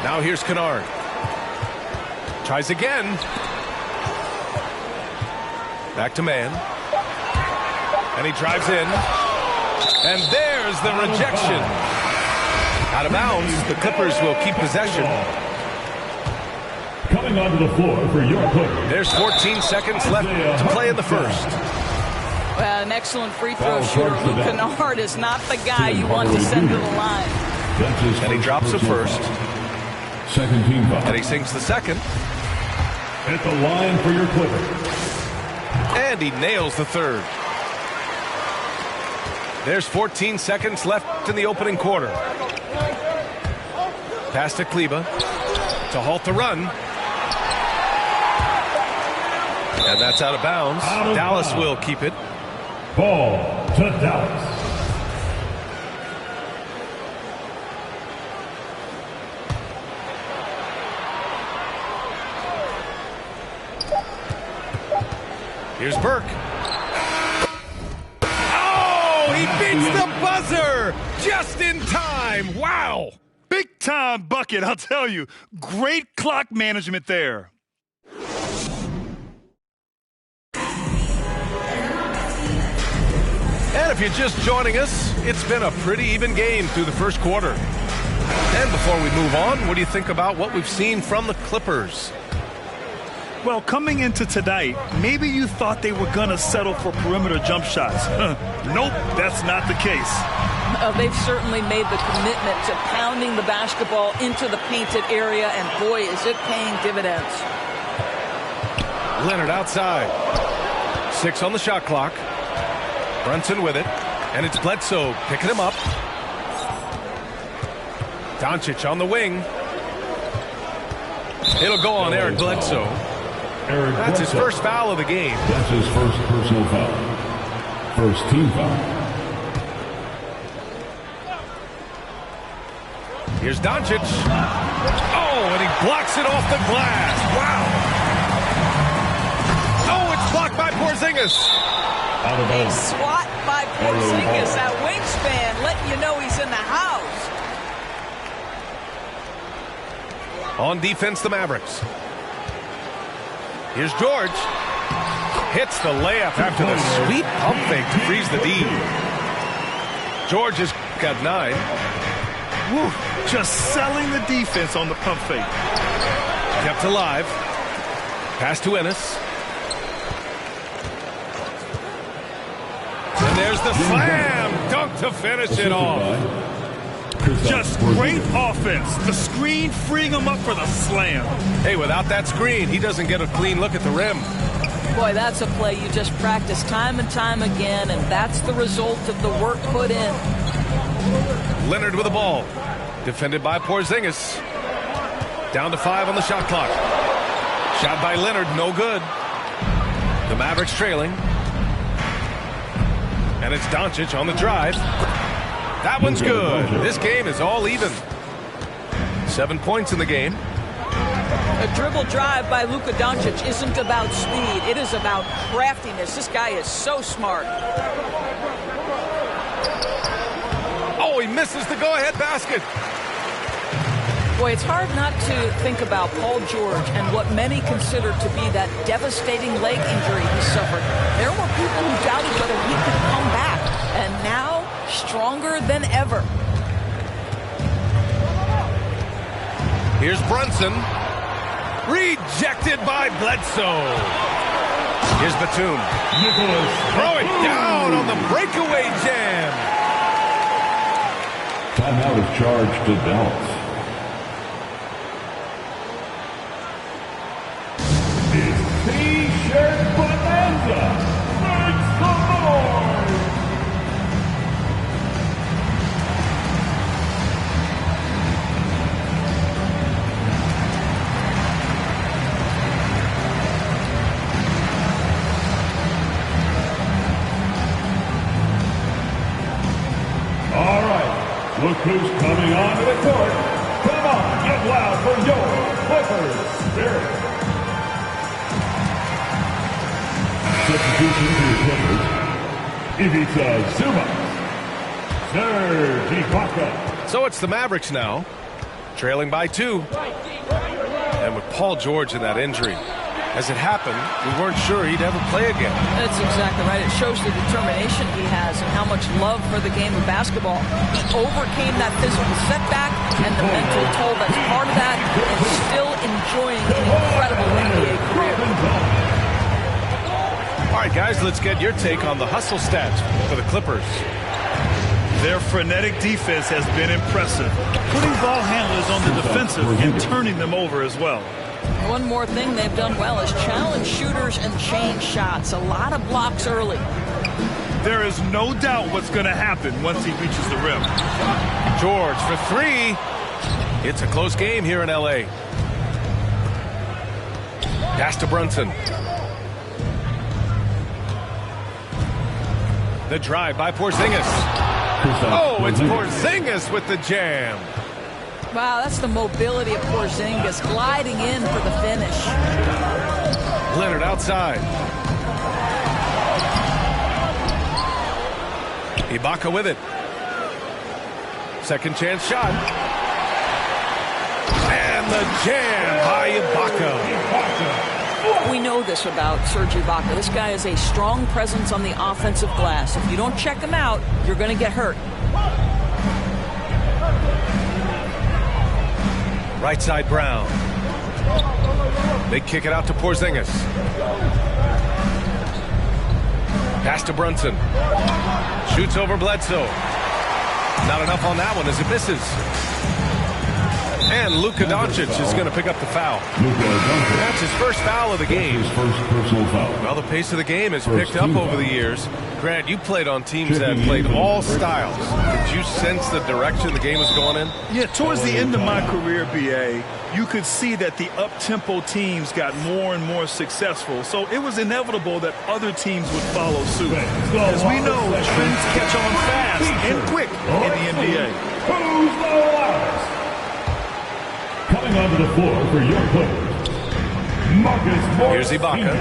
Now here's Kennard. Tries again. Back to man. And he drives in. And there's the rejection. Out of bounds, the Clippers will keep possession. Coming onto the floor for your Clippers. There's 14 seconds left to play in the first. Well, an excellent free throw shooter. Luke Kennard is not the guy you want to send to the line. And he drops the first. Second team foul. And he sinks the second. At the line for your Clippers. And he nails the third. There's 14 seconds left in the opening quarter. Pass to Kleba to halt the run. And that's out of bounds. Dallas will keep it. Ball to Dallas. Here's Burke. Oh, he beats the buzzer just in time. Wow. Big time bucket, I'll tell you. Great clock management there. And if you're just joining us, it's been a pretty even game through the first quarter. And before we move on, what do you think about what we've seen from the Clippers? Well, coming into tonight, maybe you thought they were going to settle for perimeter jump shots. Nope, that's not the case. They've certainly made the commitment to pounding the basketball into the painted area, and boy, is it paying dividends. Leonard outside. 6 on the shot clock. Brunson with it, and it's Bledsoe picking him up. Doncic on the wing. It'll go on Eric Bledsoe. That's his first foul of the game. That's his first personal foul. First team foul. Here's Doncic. Oh, and he blocks it off the glass. Wow. Oh, it's blocked by Porzingis. A swat by Porzingis. That wingspan letting you know he's in the house. On defense, the Mavericks. Here's George. Hits the layup after the sweet pump fake to freeze the D. George has got 9. Woo, just selling the defense on the pump fake. Kept alive. Pass to Ennis. And there's the slam dunk to finish it off. Just great offense. The screen freeing him up for the slam. Hey, without that screen, he doesn't get a clean look at the rim. Boy, that's a play you just practice time and time again, and that's the result of the work put in. Leonard with the ball. Defended by Porzingis. Down to 5 on the shot clock. Shot by Leonard, no good. The Mavericks trailing. And it's Doncic on the drive. That one's good. This game is all even. 7 points in the game. A dribble drive by Luka Doncic isn't about speed. It is about craftiness. This guy is so smart. Oh, he misses the go-ahead basket. Boy, it's hard not to think about Paul George and what many consider to be that devastating leg injury he suffered. There were people who doubted whether he could come back, and now stronger than ever. Here's Brunson. Rejected by Bledsoe. Here's Batum. Throw it down on the breakaway jam. Timeout is charged to Dallas. It's T-shirt bonanza. Make some noise. All right, look who's coming onto the court. Come on, get loud for your Clippers Spirit. Substitution to the Clippers. Ivica Zubac. Serge Ibaka. So it's the Mavericks now, trailing by 2. And with Paul George in that injury, as it happened, we weren't sure he'd ever play again. That's exactly right. It shows the determination he has and how much love for the game of basketball. He overcame that physical setback and the mental toll that's part of that, and still enjoying an incredible NBA career. All right, guys, let's get your take on the hustle stats for the Clippers. Their frenetic defense has been impressive, putting ball handlers on the defensive and turning them over as well. One more thing they've done well is challenge shooters and change shots. A lot of blocks early. There is no doubt what's going to happen once he reaches the rim. George for 3. It's a close game here in L.A. Pass to Brunson. The drive by Porzingis. Oh, it's Porzingis with the jam. Wow, that's the mobility of Porzingis gliding in for the finish. Leonard outside. Ibaka with it. Second chance shot. And the jam by Ibaka. We know this about Serge Ibaka. This guy is a strong presence on the offensive glass. If you don't check him out, you're going to get hurt. Right side Brown. They kick it out to Porzingis. Pass to Brunson. Shoots over Bledsoe. Not enough on that one as it misses. And Luka Doncic is going to pick up the foul. That's his first foul of the game. His first personal foul. Well, the pace of the game has picked up over the years. Grant, you played on teams that played all styles. Did you sense the direction the game was going in? Yeah, towards the end of my career, BA, you could see that the up-tempo teams got more and more successful. So it was inevitable that other teams would follow suit. As we know, trends catch on fast and quick in the NBA. Who's the loudest? Coming onto the floor for your Clippers, Marcus Morris. Here's Ibaka.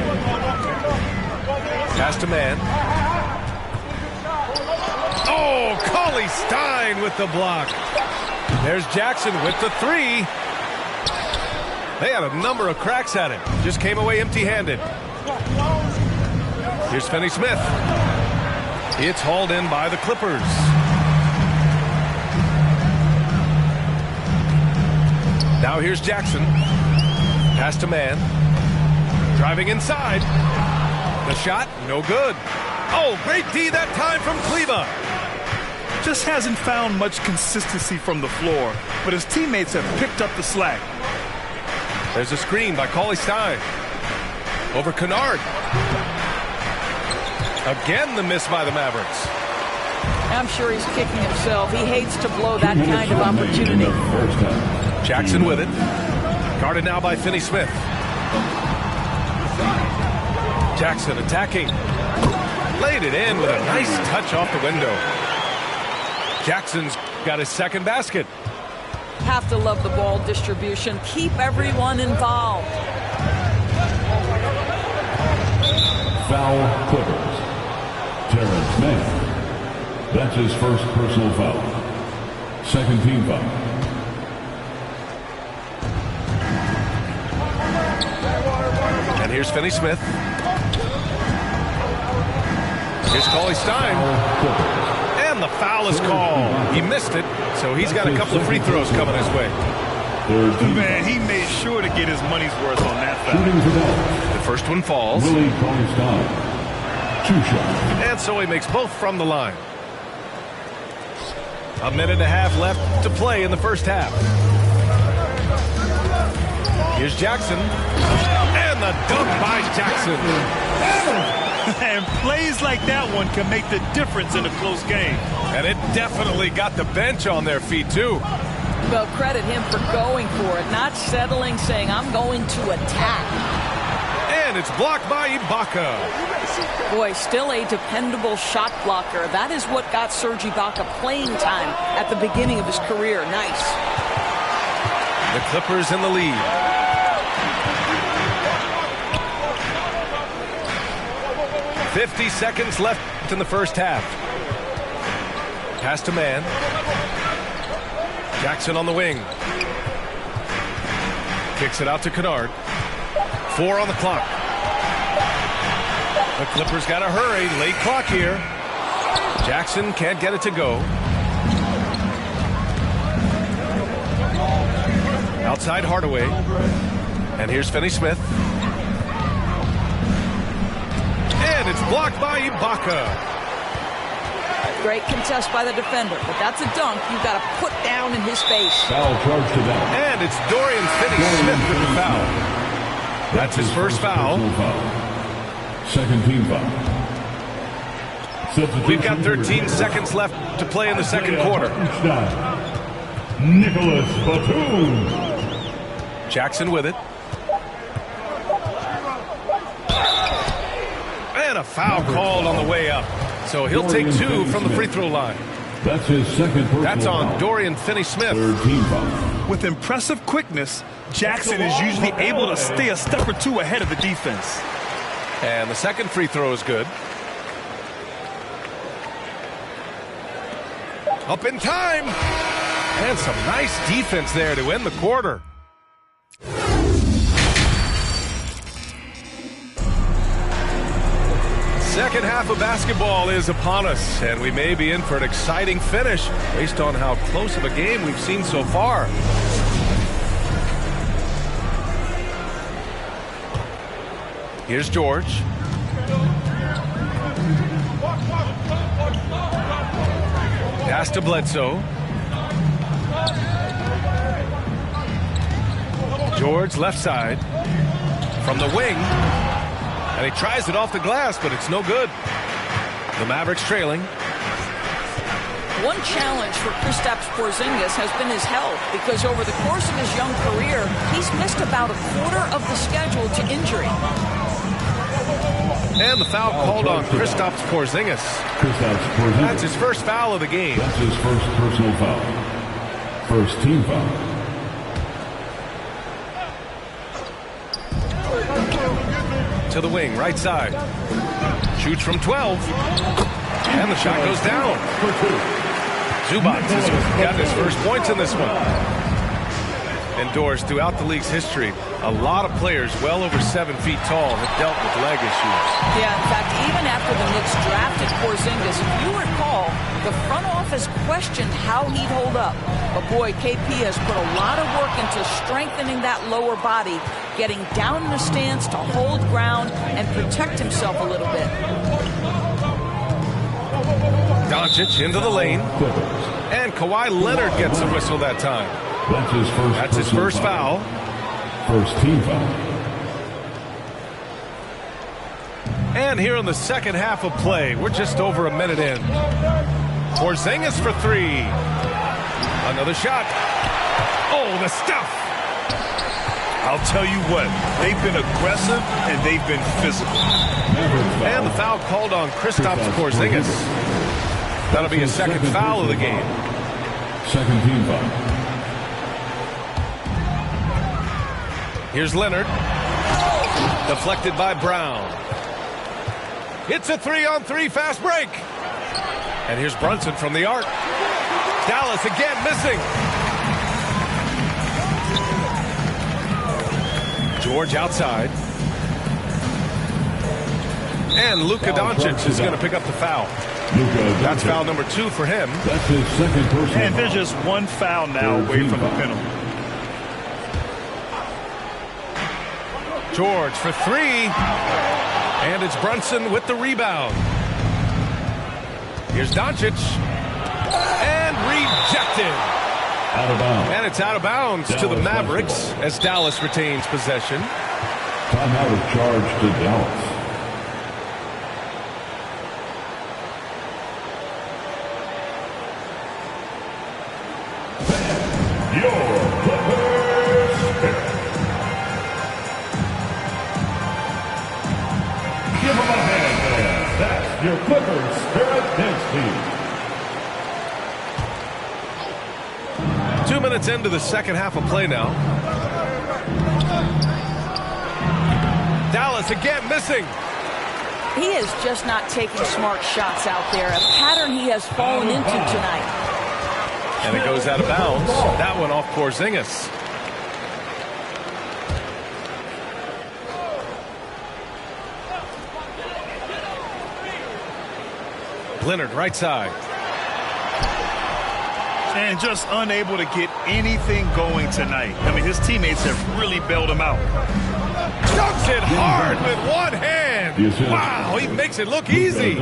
Pass to man. Oh, Cauley Stein with the block. There's Jackson with the 3. They had a number of cracks at it. Just came away empty-handed. Here's Finney-Smith. It's hauled in by the Clippers. Now here's Jackson. Pass to man. Driving inside. The shot, no good. Oh, great D that time from Kleba. Just hasn't found much consistency from the floor, but his teammates have picked up the slack. There's a screen by Cauley Stein. Over Kennard. Again the miss by the Mavericks. I'm sure he's kicking himself. He hates to blow that kind of opportunity. Jackson with it. Guarded now by Finney-Smith. Jackson attacking. Laid it in with a nice touch off the window. Jackson's got his second basket. Have to love the ball distribution. Keep everyone involved. Foul Clippers. Terrence Mann. That's his first personal foul. Second team foul. And here's Finney-Smith. Here's Cauley Stein. And the foul is called. He missed it, so he's got a couple of free throws coming his way. Man, he made sure to get his money's worth on that foul. The first one falls. Willie Cauley Stein. 2 shots. And so he makes both from the line. A minute and a half left to play in the first half. Here's Jackson. And the dunk by Jackson. And plays like that one can make the difference in a close game. And it definitely got the bench on their feet, too. Well, credit him for going for it, not settling, saying, I'm going to attack. And it's blocked by Ibaka. Boy, still a dependable shot blocker. That is what got Serge Ibaka playing time at the beginning of his career. Nice. The Clippers in the lead. 50 seconds left in the first half. Pass to man. Jackson on the wing. Kicks it out to Kennard. 4 on the clock. The Clippers got to hurry. Late clock here. Jackson can't get it to go. Outside Hardaway. And here's Finney-Smith. And it's blocked by Ibaka. Great contest by the defender, but that's a dunk you've got to put down in his face. Foul charge to that. And it's Dorian Finney-Smith with the foul. That's his first foul. Second team foul. We've got 13 seconds left to play in the second quarter. Nicholas Batum. Jackson with it. And a foul called on the way up. So he'll take 2 from the free throw line. That's his second personal That's on foul. Dorian Finney-Smith. Third team foul. With impressive quickness, Jackson is usually able to stay a step or two ahead of the defense. And the second free throw is good. Up in time. And some nice defense there to end the quarter. Second half of basketball is upon us, and we may be in for an exciting finish based on how close of a game we've seen so far. Here's George. Pass to Bledsoe. George left side from the wing. And he tries it off the glass, but it's no good. The Mavericks trailing. One challenge for Kristaps Porzingis has been his health, because over the course of his young career, he's missed about a quarter of the schedule to injury. And the foul called on Kristaps Porzingis. That's his first foul of the game. That's his first personal foul. First team foul. To the wing, right side. Shoots from 12. And the shot goes down. Zubac has gotten his first points in this one. Indoors, throughout the league's history, a lot of players well over 7 feet tall have dealt with leg issues. Yeah, in fact, even after the Knicks drafted Porzingis, if you recall, the front office questioned how he'd hold up. But boy, KP has put a lot of work into strengthening that lower body, getting down in the stance to hold ground and protect himself a little bit. Doncic into the lane. And Kawhi Leonard gets a whistle that time. That's his first foul. First team foul. And here in the second half of play, we're just over a minute in. Porzingis for 3. Another shot. Oh, the stuff. I'll tell you what, they've been aggressive and they've been physical. And the foul called on Kristaps Porzingis. That'll be a second foul of the game. Second team foul. Here's Leonard. Deflected by Brown. It's a 3-on-3 fast break. And here's Brunson from the arc. Dallas again missing. George outside. And Luka Doncic is going to pick up the foul. That's foul number 2 for him. That's his second personal. And there's just one foul now away from the penalty. George for 3. And it's Brunson with the rebound. Here's Doncic. And rejected. Out of bounds. And it's out of bounds to the Mavericks as Dallas retains possession. Timeout is charged to Dallas. Your Clippers Spirit. Give them a hand, fans. That's your Clippers Spirit dance team. 2 minutes into the second half of play now. Dallas again missing. He is just not taking smart shots out there, a pattern he has fallen into tonight. And it goes out of bounds. That one off Porzingis. Leonard right side. And just unable to get anything going tonight. I mean, his teammates have really bailed him out. Dunks it hard with one hand. Wow, he makes it look easy.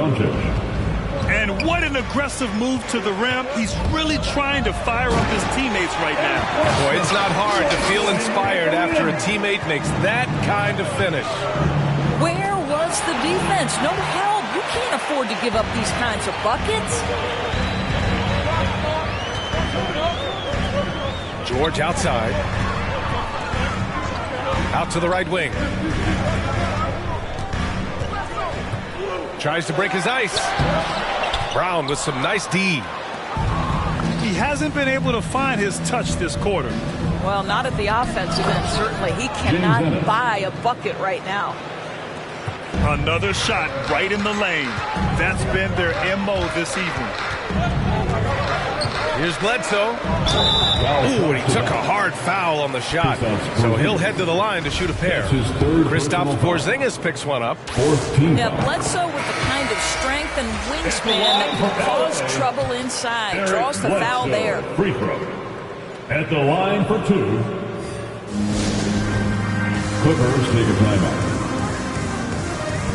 And what an aggressive move to the rim. He's really trying to fire up his teammates right now. Boy, it's not hard to feel inspired after a teammate makes that kind of finish. Where was the defense? No help. You can't afford to give up these kinds of buckets. George outside. Out to the right wing. Tries to break his ice. Brown with some nice D. He hasn't been able to find his touch this quarter. Well, not at the offensive end, certainly. He cannot buy a bucket right now. Another shot right in the lane. That's been their MO this evening. Here's Bledsoe. Ooh, and he took a hard foul on the shot. So he'll head to the line to shoot a pair. Kristaps Porzingis picks one up. Yeah, Bledsoe with the kind of strength and wingspan that can cause trouble inside. Draws the foul there. Free throw. At the line for two. Clippers take a timeout.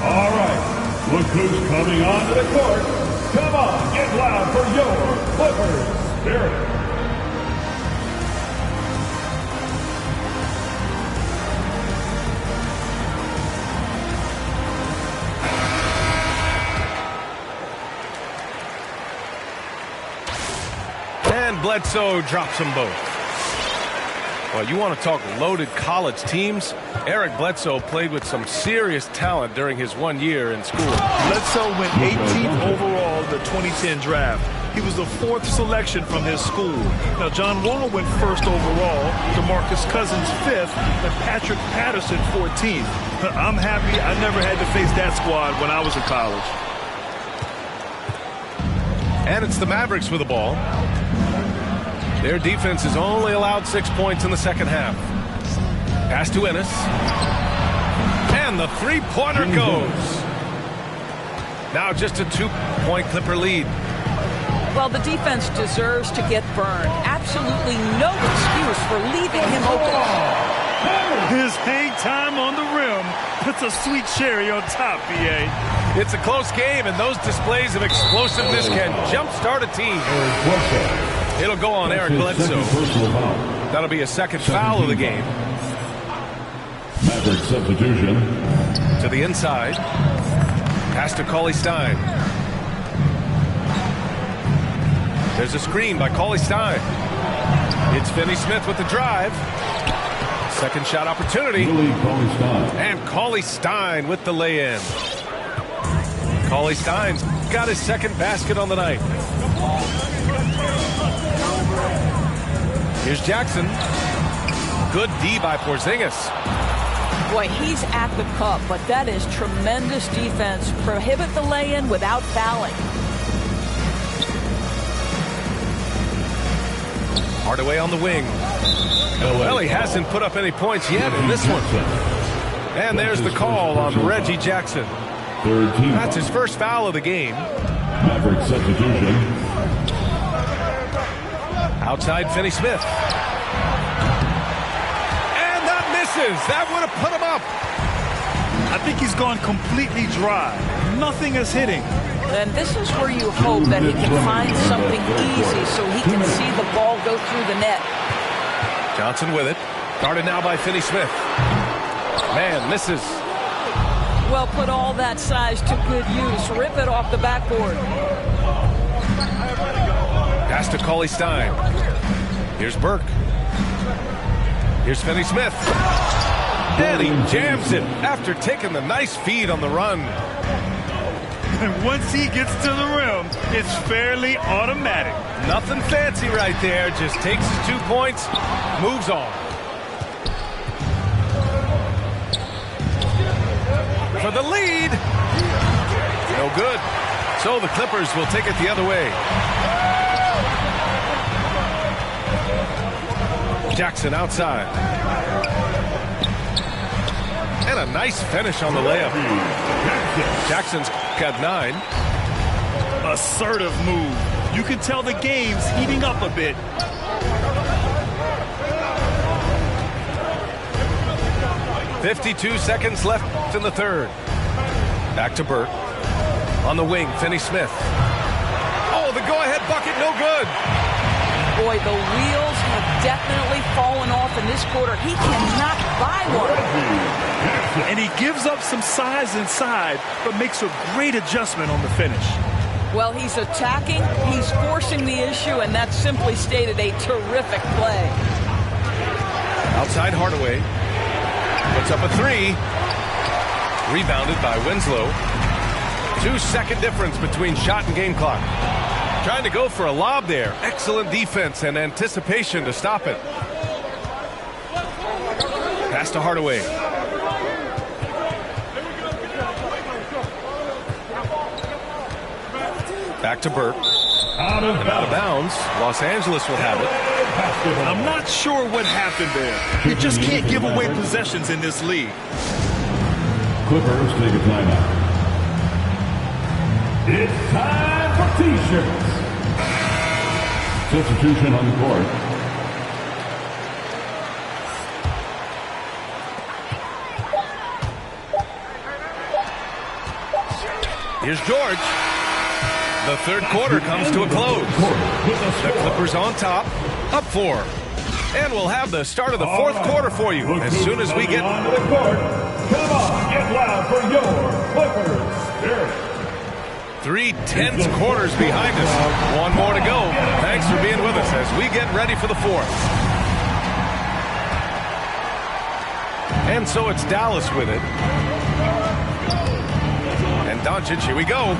All right. Look who's coming onto the court. Come on, get loud for your Clippers Spirit. And Bledsoe drops them both. Well, you want to talk loaded college teams? Eric Bledsoe played with some serious talent during his 1 year in school. Bledsoe went 18th overall in the 2010 draft. He was the 4th selection from his school. Now, John Wall went 1st overall, DeMarcus Cousins 5th, and Patrick Patterson 14th. I'm happy I never had to face that squad when I was in college. And it's the Mavericks with the ball. Their defense has only allowed 6 points in the second half. Pass to Ennis. And the three-pointer goes. Now just a 2-point Clipper lead. Well, the defense deserves to get burned. Absolutely no excuse for leaving him open. His hang time on the rim puts a sweet cherry on top, B.A. It's a close game, and those displays of explosiveness can jumpstart a team. It'll go on Eric Bledsoe. That'll be a second foul of the game. Maverick substitution. To the inside. Pass to Cauley-Stein. There's a screen by Cauley-Stein. It's Finney-Smith with the drive. Second shot opportunity. And Cauley-Stein with the lay-in. Cauley-Stein's got his second basket on the night. Here's Jackson. Good D by Porzingis. Boy, he's at the cup, but that is tremendous defense. Prohibit the lay-in without fouling. Hardaway on the wing. Well, he hasn't put up any points yet in this one. And there's the call on Reggie Jackson. That's his first foul of the game. Maverick substitution. Outside Finney-Smith. And that misses. That would have put him up. I think he's gone completely dry. Nothing is hitting. And this is where you hope that he can find something easy so he can see the ball go through the net. Johnson with it. Guarded now by Finney-Smith. Man, misses. Well, put all that size to good use. Rip it off the backboard. Pass to Cauley-Stein. Here's Burke. Here's Finney-Smith. And he jams it after taking the nice feed on the run. And once he gets to the rim, it's fairly automatic. Nothing fancy right there. Just takes his 2 points, moves on. For the lead. No good. So the Clippers will take it the other way. Jackson outside. And a nice finish on the layup. Jackson's got 9. Assertive move. You can tell the game's heating up a bit. .52 seconds left in the third. Back to Burke. On the wing, Finney-Smith. Oh, the go-ahead bucket, no good. Boy, the wheels have definitely fallen off in this quarter. He cannot buy one. And he gives up some size inside, but makes a great adjustment on the finish. Well, he's attacking, he's forcing the issue, and that simply stated a terrific play. Outside Hardaway. Puts up a 3. Rebounded by Winslow. 2-second difference between shot and game clock. Trying to go for a lob there. Excellent defense and anticipation to stop it. Pass to Hardaway. Back to Burke. Out of bounds. Los Angeles will have it. I'm not sure what happened there. You just can't give away possessions in this league. Clippers take a timeout. It's time for T-shirts. Substitution on the court. Here's George. The third quarter comes to a close. The Clippers on top, up 4. And we'll have the start of the fourth quarter for you as soon as we get onto the court. Come on, get loud for your Clippers Spirit. 3 tense quarters behind us. One more to go. Thanks for being with us as we get ready for the fourth. And so it's Dallas with it. And Doncic, here we go.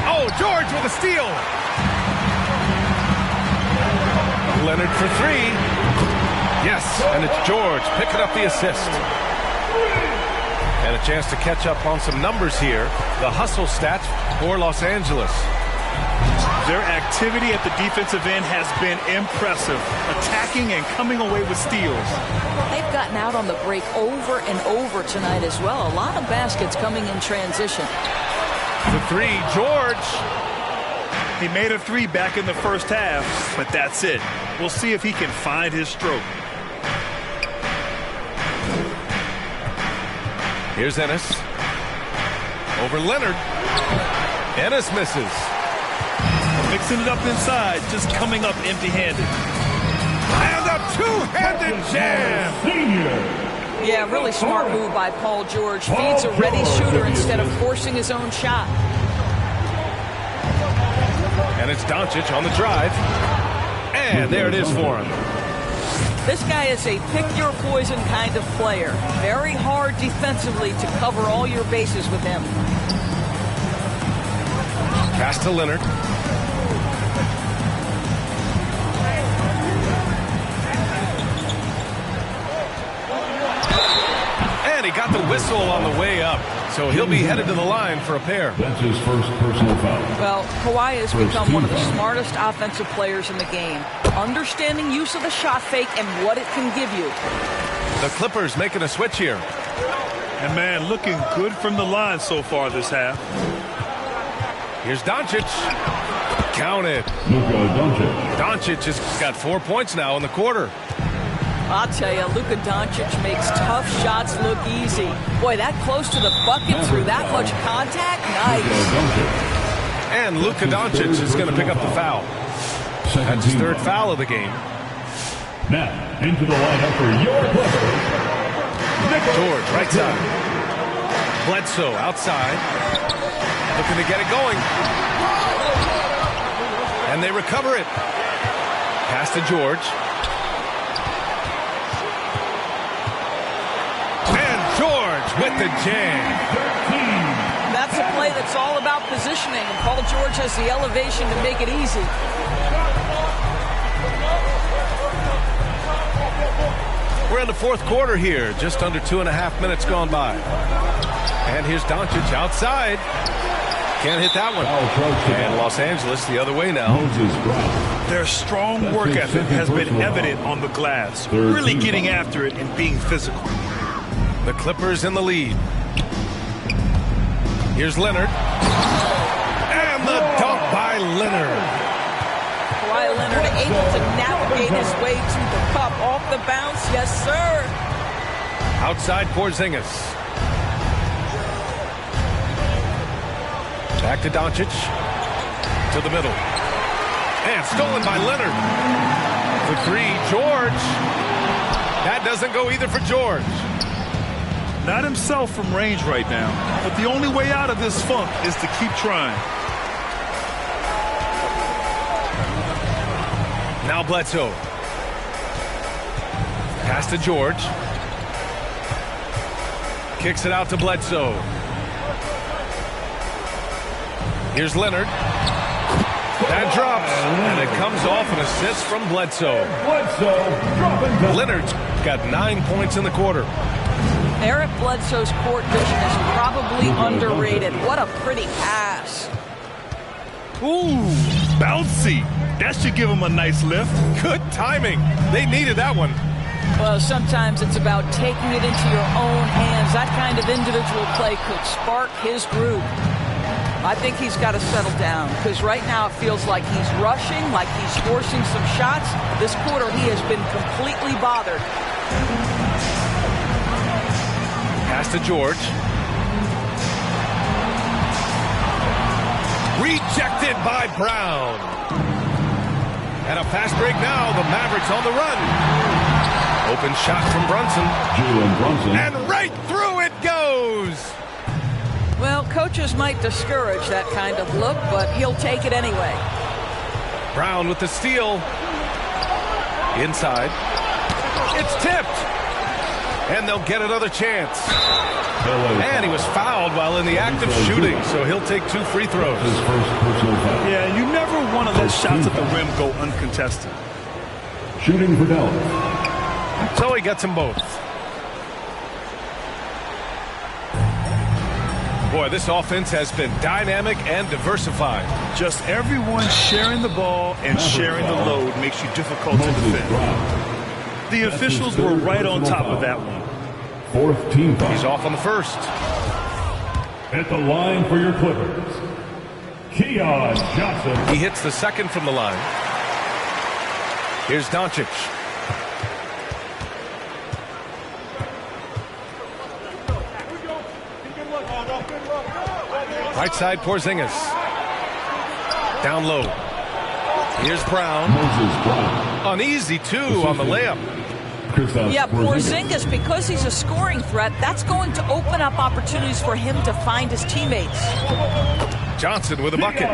Oh, George with a steal. Leonard for 3. Yes, and it's George picking up the assist. And a chance to catch up on some numbers here. The hustle stats for Los Angeles. Their activity at the defensive end has been impressive. Attacking and coming away with steals. They've gotten out on the break over and over tonight as well. A lot of baskets coming in transition. The 3, George. He made a 3 back in the first half, but that's it. We'll see if he can find his stroke. Here's Ennis. Over Leonard. Ennis misses. Mixing it up inside, just coming up empty-handed. And a two-handed jam. Yeah, really smart move by Paul George. Feeds a ready shooter instead of forcing his own shot. And it's Doncic on the drive. And there it is for him. This guy is a pick-your-poison kind of player. Very hard defensively to cover all your bases with him. Pass to Leonard. And he got the whistle on the way up. So he'll be headed to the line for a pair. That's his first personal foul. Well, Kawhi has become one of the smartest offensive players in the game. Understanding use of the shot fake and what it can give you. The Clippers making a switch here. And man, looking good from the line so far this half. Here's Doncic. Count it. Luka Doncic. Doncic has got 4 points now in the quarter. I'll tell you, Luka Doncic makes tough shots look easy. Boy, that close to the bucket through that much contact, nice. And Luka Doncic is going to pick up the foul. That's his third foul of the game. Now, into the lineup for your Clippers. George, right side. Bledsoe, outside. Looking to get it going. And they recover it. Pass to George. And George with the jam. That's a play that's all about positioning, and Paul George has the elevation to make it easy. We're in the fourth quarter here, just under 2.5 minutes gone by. And here's Doncic outside. Can't hit that one. And Los Angeles the other way now. Their strong work ethic has been evident on the glass, really getting after it and being physical. The Clippers in the lead. Here's Leonard. And the dunk by Leonard. Kawhi Leonard able to navigate his way to the cup. Off the bounce, yes, sir. Outside Porzingis. Back to Doncic. To the middle. And stolen by Leonard. For three, George. That doesn't go either for George. Not himself from range right now, but the only way out of this funk is to keep trying. Now Bledsoe. Pass to George. Kicks it out to Bledsoe. Here's Leonard. That drops, and it comes off an assist from Bledsoe. Leonard's got 9 points in the quarter. Eric Bledsoe's court vision is probably underrated. What a pretty pass. Ooh, bouncy. That should give him a nice lift. Good timing. They needed that one. Well, sometimes it's about taking it into your own hands. That kind of individual play could spark his groove. I think he's got to settle down, because right now it feels like he's rushing, like he's forcing some shots. This quarter he has been completely bothered. Pass to George. Rejected by Brown. And a fast break now. The Mavericks on the run. Open shot from Brunson. And right through it goes. Well, coaches might discourage that kind of look, but he'll take it anyway. Brown with the steal. Inside. It's tipped. And they'll get another chance. And he was fouled while in the act of shooting, so he'll take 2 free throws. Yeah, you never want to let shots at the rim go uncontested. Shooting for Dallas. So he gets them both. Boy, this offense has been dynamic and diversified. Just everyone sharing the ball and sharing the load makes you difficult to defend. The officials were right on top of that one. Fourth team foul. He's off on the first. At the line for your Clippers, Keon Johnson. He hits the second from the line. Here's Doncic. Right side Porzingis. Down low. Here's Brown. Uneasy, too, on the layup. Yeah, Porzingis, because he's a scoring threat, that's going to open up opportunities for him to find his teammates. Johnson with a bucket.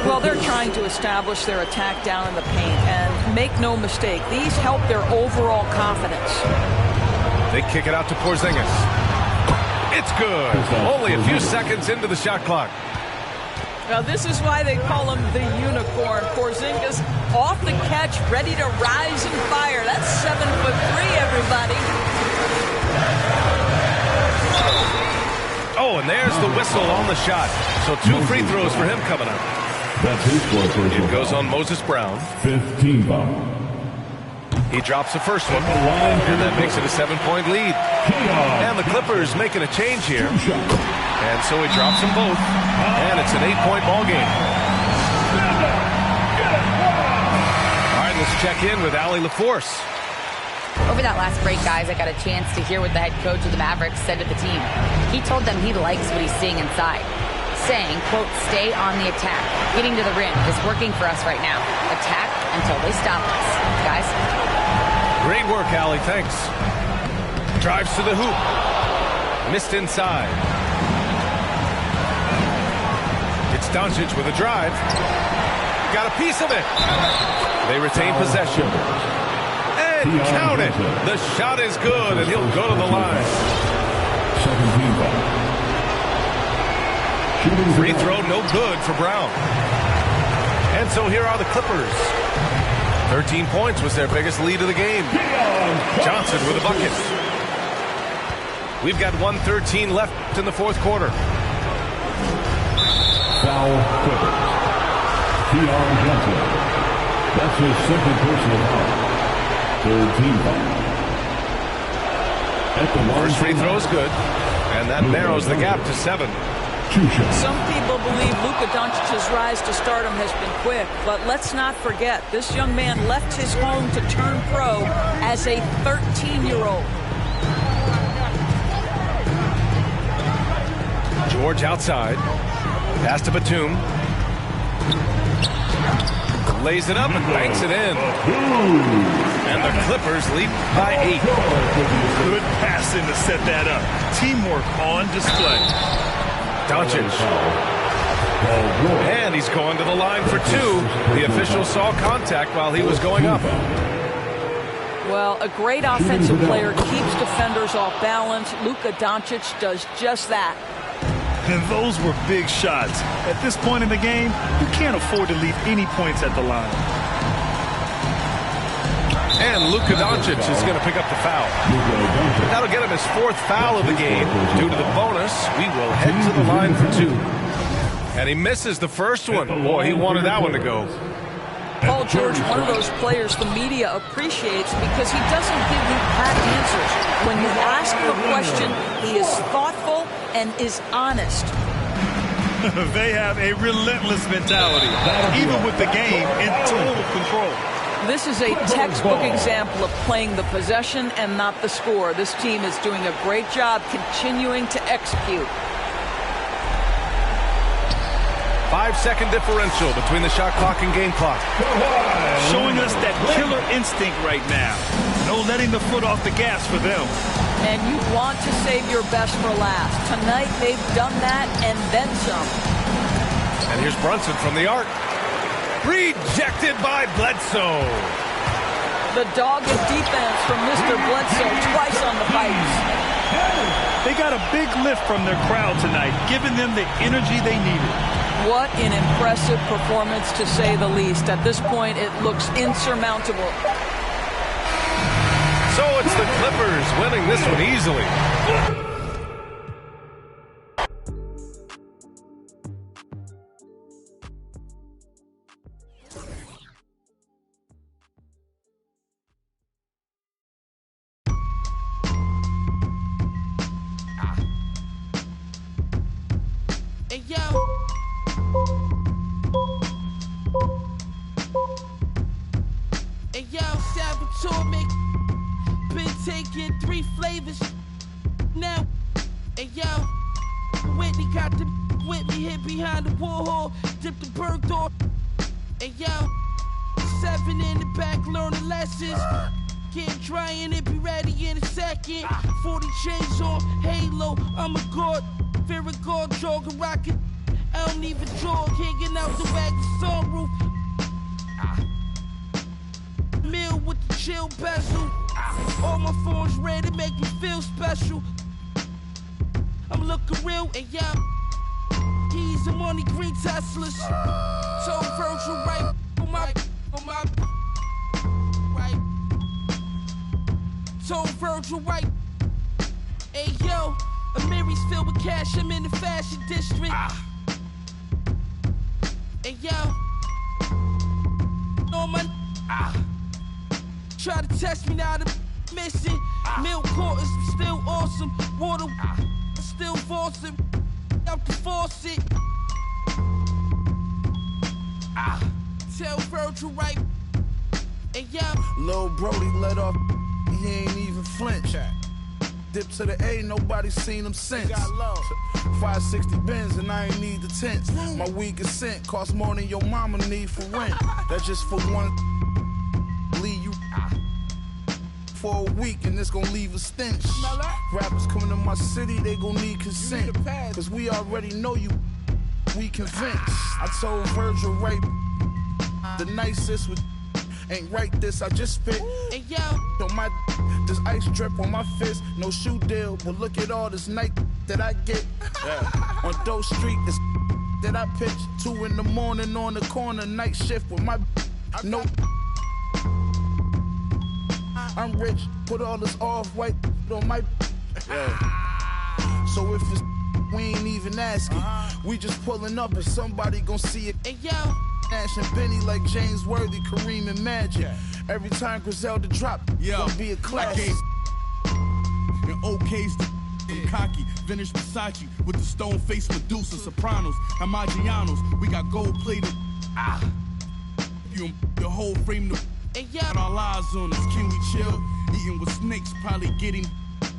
Well, they're trying to establish their attack down in the paint, and make no mistake, these help their overall confidence. They kick it out to Porzingis. It's good. Only a few seconds into the shot clock. Now, this is why they call him the unicorn. Porzingis off the catch, ready to rise and fire. That's 7'3", everybody. Oh, and there's the whistle on the shot. So 2 free throws for him coming up. That's his fourth. It goes on Moses Brown. 15 foul. He drops the first one, and that makes it a 7-point lead. And the Clippers making a change here. And so he drops them both, and it's an 8-point ball game. All right, let's check in with Allie LaForce. Over that last break, guys, I got a chance to hear what the head coach of the Mavericks said to the team. He told them he likes what he's seeing inside. saying, quote, stay on the attack. Getting to the rim is working for us right now. Attack until they stop us. Guys? Great work, Allie. Thanks. Drives to the hoop. Missed inside. It's Doncic with a drive. Got a piece of it. They retain possession. And count it. The shot is good, and he'll go to the line. 17 foul. Free throw, no good for Brown. And so here are the Clippers. 13 points was their biggest lead of the game. Johnson with a bucket. We've got 1:13 left in the fourth quarter. Foul Clippers. Keon Johnson. That's his second personal foul. Third team foul. At the first free throw is good, and that narrows the gap to 7. Some people believe Luka Doncic's rise to stardom has been quick, but let's not forget, this young man left his home to turn pro as a 13-year-old. George outside. Pass to Batum. Lays it up and banks it in. And the Clippers lead by 8. Good passing to set that up. Teamwork on display. Doncic. And he's going to the line for 2. The official saw contact while he was going up. Well, a great offensive player keeps defenders off balance. Luka Doncic does just that. And those were big shots. At this point in the game, you can't afford to leave any points at the line. And Luka Doncic is going to pick up the foul. That'll get him his 4th foul of the game. Due to the bonus, we will head to the line for 2. And he misses the first one. Boy, he wanted that one to go. Paul George, one of those players the media appreciates because he doesn't give you pat answers. When you ask him a question, he is thoughtful and is honest. They have a relentless mentality, even with the game in total control. This is a textbook example of playing the possession and not the score. This team is doing a great job continuing to execute. 5-second differential between the shot clock and game clock. Showing us that killer instinct right now. No letting the foot off the gas for them. And you want to save your best for last. Tonight they've done that and then some. And here's Brunson from the arc. Rejected by Bledsoe. The dogged defense from Mr. Bledsoe twice on the pipes. They got a big lift from their crowd tonight, giving them the energy they needed. What an impressive performance, to say the least. At this point, it looks insurmountable. So it's the Clippers winning this one easily. Hey, yo. Hey, yo, Saboteur make been taking 3 flavors now. Hey, yo, Whitney got the Whitney hit behind the Warhol, dipped the bird door. Hey, yo, 7 in the back learning lessons. Get drying it, be ready in a second. 40 chains on, halo, I'm a god. Fear a god, jogging, rockin'. I don't even jog, hanging out the wagon sunroof. Meal with the chill bezel. All my phones ready to make me feel special. I'm looking real and young. Keys and money, green Teslas. So Virgil right on my right. So Virgil right. Hey yo, Amiri's filled with cash. I'm in the fashion district. Hey yo, on my try to test me now, I'm missing. Milk quarters, still awesome. Water, still forcing. Out the faucet. Tell Virgil right. And yeah, Lil Brody let off. He ain't even flinch. Dip to the A, nobody seen him since. 560 Benz and I ain't need the tents. My weed is sent, cost more than your mama need for rent. That's just for one. Leave you for a week and it's gonna leave a stench. Rappers coming to my city, they gon' need consent. Cause we already know you, we convinced. I told Virgil, right, the nicest with ain't right this, I just spit. Hey, yo. On my, this ice drip on my fist, no shoe deal, but look at all this night that I get. Yeah. On Doe Street, this that I pitch, 2 in the morning on the corner, night shift with my, no. I'm rich, put all this off-white on my, yeah. So if it's, we ain't even asking. We just pulling up and somebody gon' see it. Hey, yo. Ash and Benny like James Worthy, Kareem and Magic. Every time Griselda drop, gonna be a classic. And OK's the cocky, vintage Versace with the stone face Medusa, Sopranos, and Maggianos. We got gold plated. You the whole frame the got our lives on us. Can we chill? Eating with snakes, probably getting.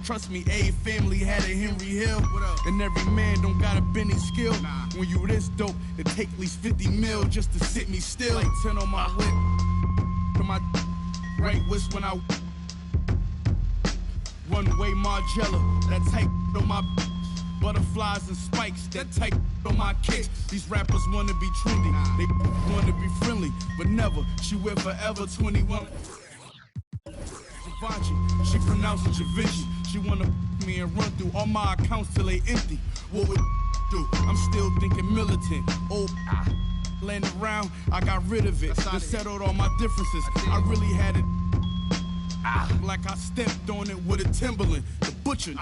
Trust me, a family had a Henry Hill. And every man don't got a Benny skill. When you this dope, it take at least 50 mil just to sit me still. Like 10 on my whip. To my right wrist when I one-way Margiela. That type on my butterflies and spikes. That type on my kicks. These rappers wanna be trendy. They wanna be friendly, but never. She wear forever 21. She pronounced it Vinci. She wanna me and run through all my accounts till they empty. What would do? I'm still thinking militant. Old laying around, I got rid of it. Then settled all my differences. I really had it like I stepped on it with a Timberland. The butcher.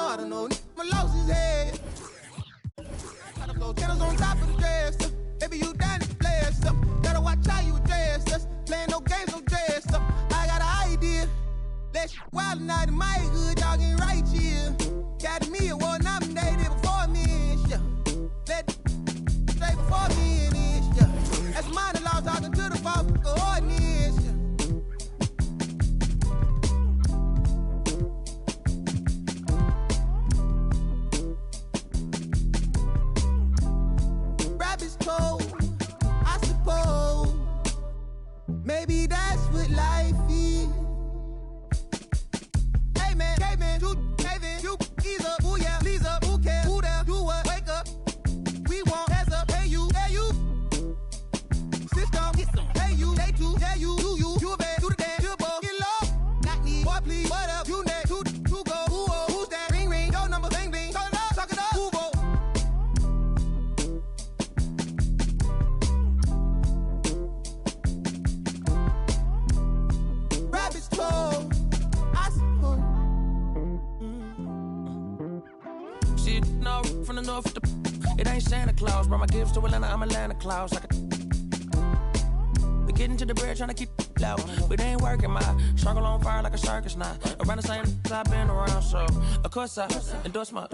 I don't know. My lost his head. Gotta go tennis on top of the dress. Baby, you down to play stuff. Gotta watch how you dress us. Playing no games, no dress up. I got an idea. Let's wild night in my hood, y'all getting right here. Got me award nominated before me and shit. Let straight before me and shit. That's minor law talking to the folk ordinance. Rabbit's cold, I suppose. Maybe that's what life is. Hey man, you ease up, ooh yeah, please up, who cares, who there, do what, wake up. We want heads up, hey you, system, hey you, day two, yeah you, do you a bad, do the dance, you a ball, get low, not me, boy please, what up, you next, who go, who's that, ring, your number, bling, talk it up, who vote. Rabbit's cold, I suppose. Shit, no, from the north, it ain't Santa Claus. Brought my gifts to Atlanta, I'm Atlanta Claus. We getting to the bread, trying to keep it loud. But it ain't working, my struggle on fire like a circus now. Around the same I've been around, so of course I endorse my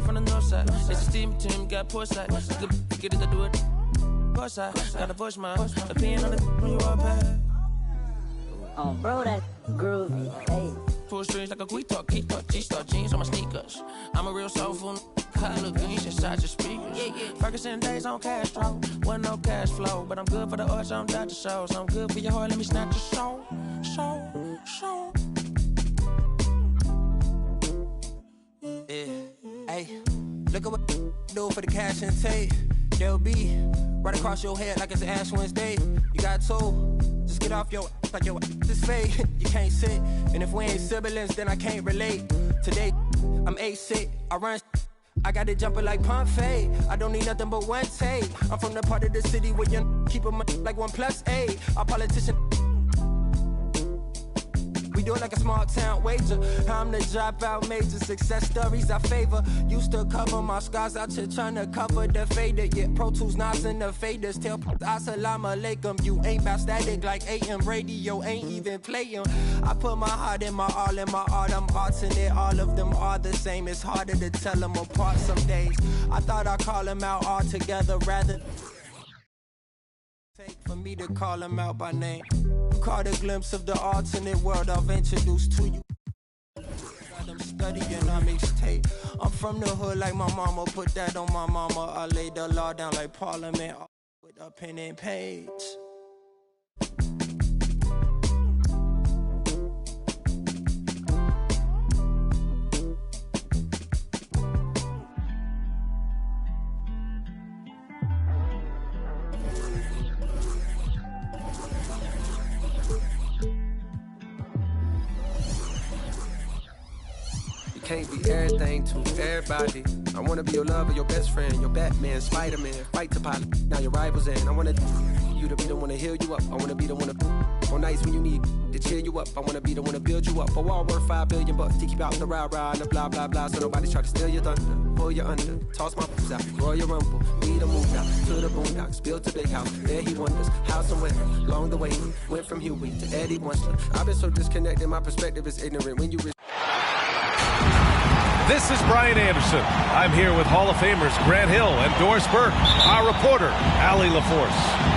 from the north side. It's a steam team, got poor side. Get it to do it. Course I gotta push my opinion on the when you up at. Oh, bro, that groovy. Hey. Full strings like a keep-talk, G-star jeans on my sneakers. I'm a real soulful color green inside your speakers. Ferguson days on Castro, wasn't no cash flow, but I'm good for the arts, I'm Dr. Shows. I'm good for your heart, let me snatch your soul. Yeah, hey, look at what do for the cash and tape. They'll be right across your head like it's Ash Wednesday. You got two, just get off your like your is fake. You can't sit, and if we ain't siblings, then I can't relate. Today, I'm 8-6, I run. I got it jumping like Pompeii. I don't need nothing but one take. I'm from the part of the city where you keep them like 1+8. Our politician. We do it like a small town wager. I'm the dropout major. Success stories I favor. Used to cover my scars out here trying to cover the fader. Yeah, Pro Tools, Nas, and the faders. Tell Assalamu alaikum. You ain't bout static like AM radio. Ain't even playing. I put my heart in my all in my art. I'm alternate. All of them are the same. It's harder to tell them apart some days. I thought I'd call them out all together rather take for me to call them out by name. Caught a glimpse of the alternate world I've introduced to you. I'm studying on mixtape. I'm from the hood like my mama. Put that on my mama. I laid the law down like Parliament with a pen and page. Can't be everything to everybody. I wanna be your lover, your best friend, your Batman, Spider-Man. Fight the pilot, now your rivals in. I wanna you to be the one to heal you up. I wanna be the one to on nights when you need to cheer you up. I wanna be the one to build you up. A wall worth $5 billion to keep out the rah-rah and the blah blah blah. So nobody's try to steal your thunder, pull you under, toss my boots out, Royal Rumble. We done moved out to the boondocks, built a big house. There he wonders how somewhere along the way went from Huey to Eddie Munster. I've been so disconnected, my perspective is ignorant when you. This is Brian Anderson. I'm here with Hall of Famers Grant Hill and Doris Burke, our reporter, Allie LaForce.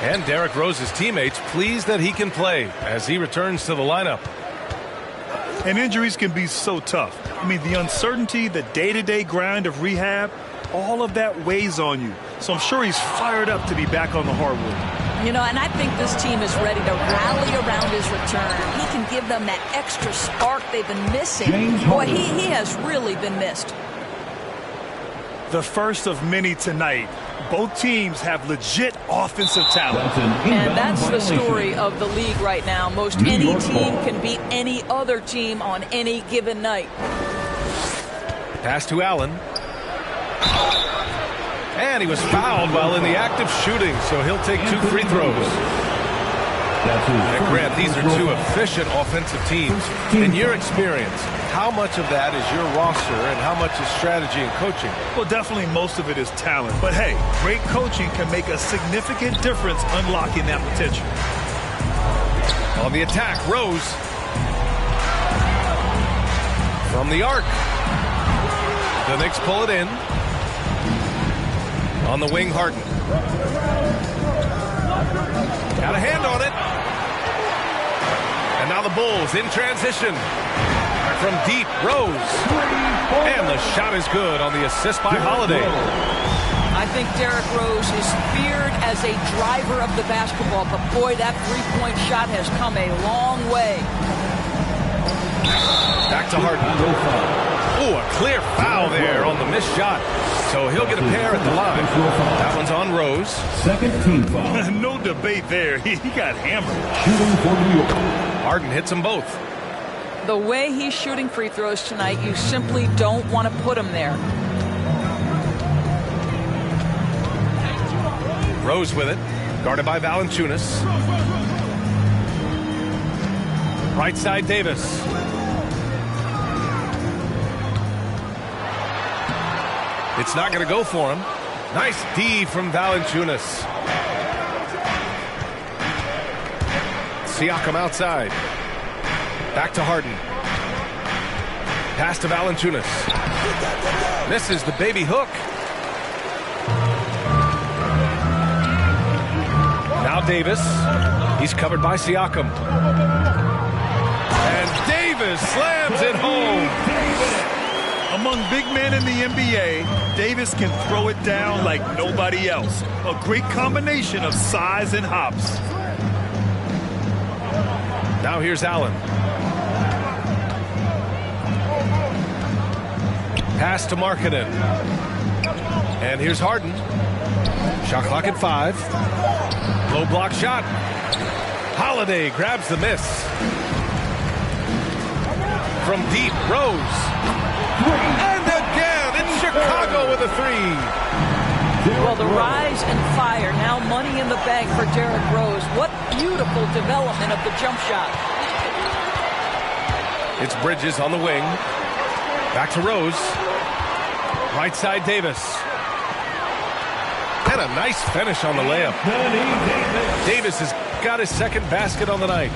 And Derrick Rose's teammates pleased that he can play as he returns to the lineup. And injuries can be so tough. I mean, the uncertainty, the day-to-day grind of rehab, all of that weighs on you. So I'm sure he's fired up to be back on the hardwood. You know, and I think this team is ready to rally around his return. He can give them that extra spark they've been missing. Boy, he has really been missed. The first of many tonight. Both teams have legit offensive talent. And that's the story of the league right now. Most any team can beat any other team on any given night. Pass to Allen. And he was fouled while in the act of shooting, so he'll take 2 free throws. And Grant, these are 2 efficient offensive teams. In your experience, how much of that is your roster and how much is strategy and coaching? Well, definitely most of it is talent. But hey, great coaching can make a significant difference unlocking that potential. On the attack, Rose. From the arc. The Knicks pull it in. On the wing, Harden. Got a hand on it. And now the Bulls in transition. From deep, Rose. And the shot is good on the assist by Holiday. I think Derrick Rose is feared as a driver of the basketball, but boy, that three-point shot has come a long way. Back to Harden. Oh, a clear foul there on the missed shot. So he'll get a pair at the line. That one's on Rose. Second team foul. No debate there. He got hammered. Shooting for New York. Harden hits them both. The way he's shooting free throws tonight, you simply don't want to put him there. Rose with it. Guarded by Valanciunas. Right side, Davis. It's not going to go for him. Nice D from Valanciunas. Siakam outside. Back to Harden. Pass to Valanciunas. Misses the baby hook. Now Davis. He's covered by Siakam. And Davis slams it home. Among big men in the NBA, Davis can throw it down like nobody else. A great combination of size and hops. Now here's Allen. Pass to Markkanen. And here's Harden. Shot clock at 5. Low block shot. Holiday grabs the miss. From deep, Rose. And again, it's Chicago with a 3. Well, the rise and fire, now money in the bank for Derrick Rose. What beautiful development of the jump shot. It's Bridges on the wing. Back to Rose. Right side, Davis. And a nice finish on the layup. Davis has got his second basket on the night.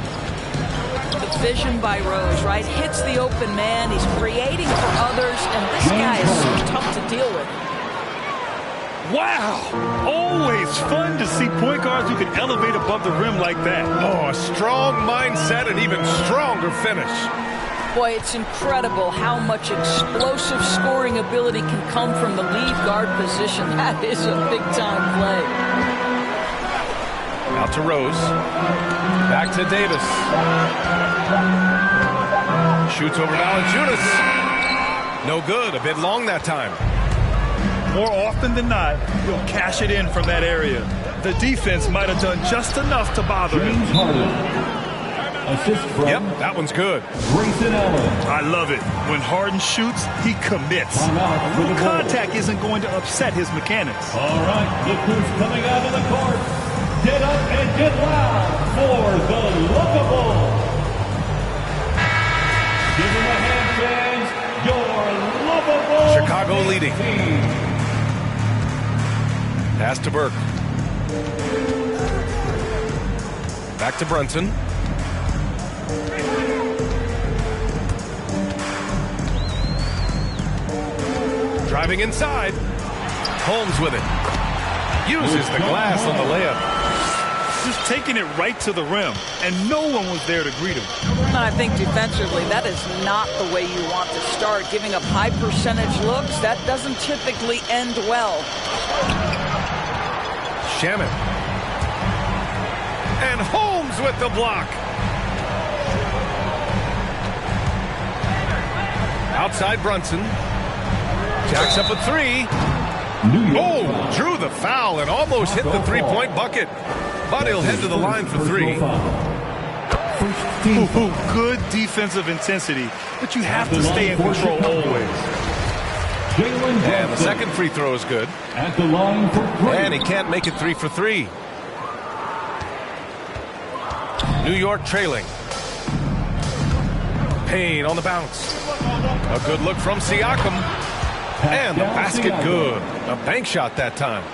The vision by Rose, right? Hits the open man. He's creating for others, and this guy is so tough to deal with. Wow! Always fun to see point guards who can elevate above the rim like that. Oh, a strong mindset and even stronger finish. Boy, it's incredible how much explosive scoring ability can come from the lead guard position. That is a big-time play. Out to Rose. Back to Davis. Shoots over Valanciunas. No good. A bit long that time. More often than not, he'll cash it in from that area. The defense might have done just enough to bother him. Assist from yep, that one's good. Grayson Allen. I love it. When Harden shoots, he commits. A little contact isn't going to upset his mechanics. All right, look who's coming out of the court. Get up and get loud for the Lookable. Give him a hand, fans. Your Lookable. Chicago leading. Pass to Burke. Back to Brunson. Driving inside. Holmes with it. Uses the glass on the layup. Just taking it right to the rim, and no one was there to greet him. I think defensively, that is not the way you want to start. Giving up high percentage looks, that doesn't typically end well. Shaman. And Holmes with the block. Outside Brunson. Jacks up a three. Oh, drew the foul and almost hit the three-point bucket. But he'll head to the line for three. Good defensive intensity, but you have to stay in control always. And the second free throw is good. At the line for three. And he can't make it 3 for 3. New York trailing. Payne on the bounce. A good look from Siakam. And the basket good. A bank shot that time.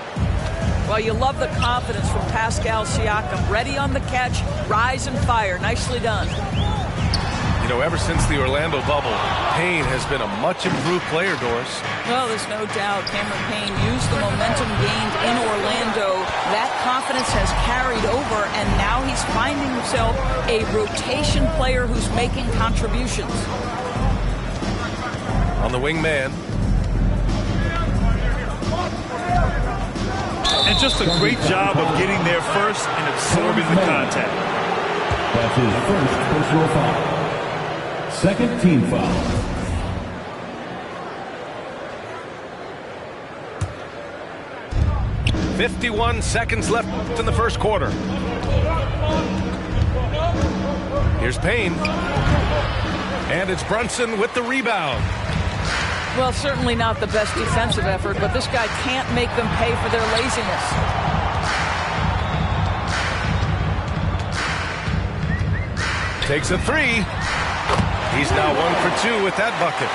Well, you love the confidence from Pascal Siakam. Ready on the catch, rise and fire. Nicely done. You know, ever since the Orlando bubble, Payne has been a much improved player, Doris. Well, there's no doubt Cameron Payne used the momentum gained in Orlando. That confidence has carried over, and now he's finding himself a rotation player who's making contributions. On the wing man. And just a great job of getting there first and absorbing the contact. That's his first personal foul. Second team foul. .51 seconds left in the first quarter. Here's Payne. And it's Brunson with the rebound. Well, certainly not the best defensive effort, but this guy can't make them pay for their laziness. Takes a three. He's now 1 for 2 with that bucket.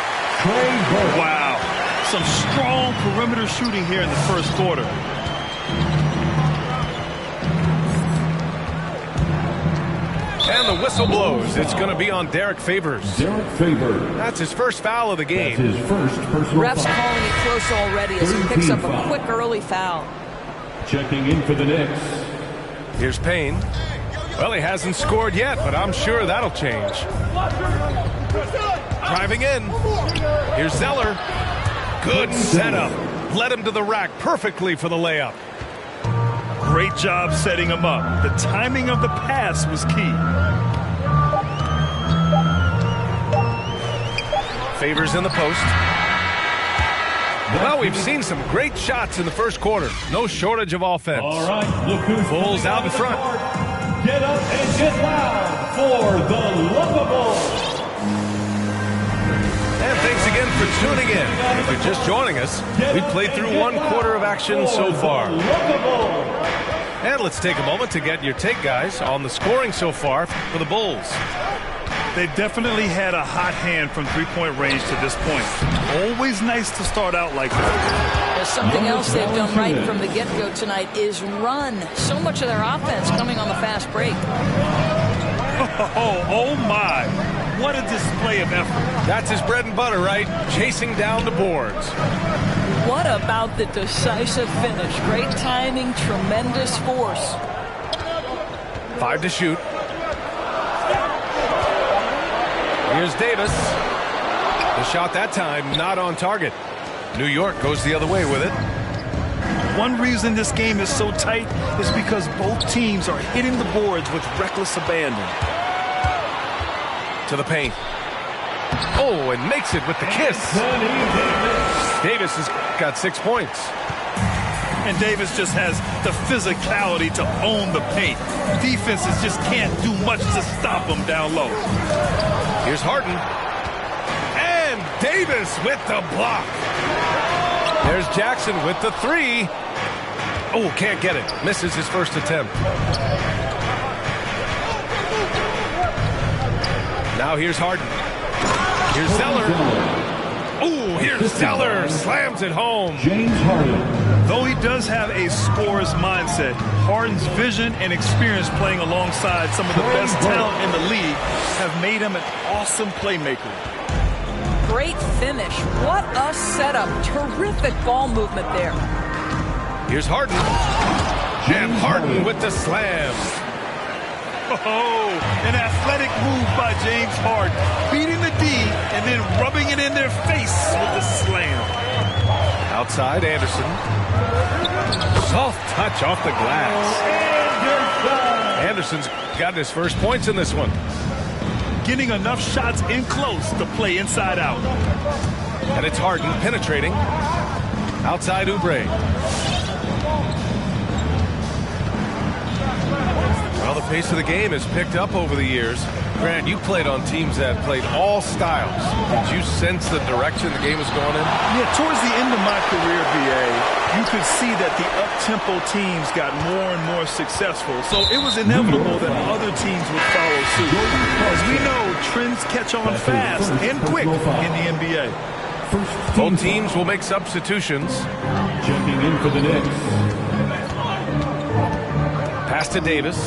Wow. Some strong perimeter shooting here in the first quarter. And the whistle blows. It's going to be on Derek Favors. Derek Favors. That's his first foul of the game. That's his first personal Refs foul. calling it close already as he picks up a quick early foul. Checking in for the Knicks. Here's Payne. Well, he hasn't scored yet, but I'm sure that'll change. Driving in. Here's Zeller. Good setup. Led him to the rack perfectly for the layup. Great job setting him up. The timing of the pass was key. Favors in the post. Well, we've seen some great shots in the first quarter. No shortage of offense. All right, look who's Bulls out in front. Get up and get loud for the Lovables. And thanks again for tuning in. If you're just joining us, we've played through 1 quarter of action so far. And let's take a moment to get your take, guys, on the scoring so far for the Bulls. They definitely had a hot hand from three-point range to this point. Always nice to start out like that. There's something else they've done right from the get-go tonight is run. So much of their offense coming on the fast break. Oh my. What a display of effort. That's his bread and butter, right? Chasing down the boards. What about the decisive finish? Great timing, tremendous force. 5 to shoot. Here's Davis. The shot that time not on target. New York goes the other way with it. One reason this game is so tight is because both teams are hitting the boards with reckless abandon. To the paint. Oh, and makes it with the kiss. Davis has got 6 points. And Davis just has the physicality to own the paint. Defenses just can't do much to stop him down low. Here's Harden. And Davis with the block. There's Jackson with the 3. Oh, can't get it. Misses his first attempt. Now here's Harden. Here's Zeller. Oh, here's Zeller. Slams it home. James Harden. Though he does have a scorer's mindset, Harden's vision and experience playing alongside some of the best talent in the league have made him an awesome playmaker. Great finish. What a setup. Terrific ball movement there. Here's Harden. And Harden with the slam. Oh, an athletic move by James Harden. Beating the D and then rubbing it in their face with the slam. Outside, Anderson. Soft touch off the glass. Anderson's gotten his first points in this one. Getting enough shots in close to play inside out. And it's Harden penetrating. Outside Oubre. Well, the pace of the game has picked up over the years. Grant, you played on teams that played all styles. Did you sense the direction the game was going in? Yeah, towards the end of my career, BA, you could see that the up-tempo teams got more and more successful. So it was inevitable that other teams would follow suit. As we know, trends catch on fast and quick in the NBA. Both teams will make substitutions. Checking in for the Knicks. Pass to Davis.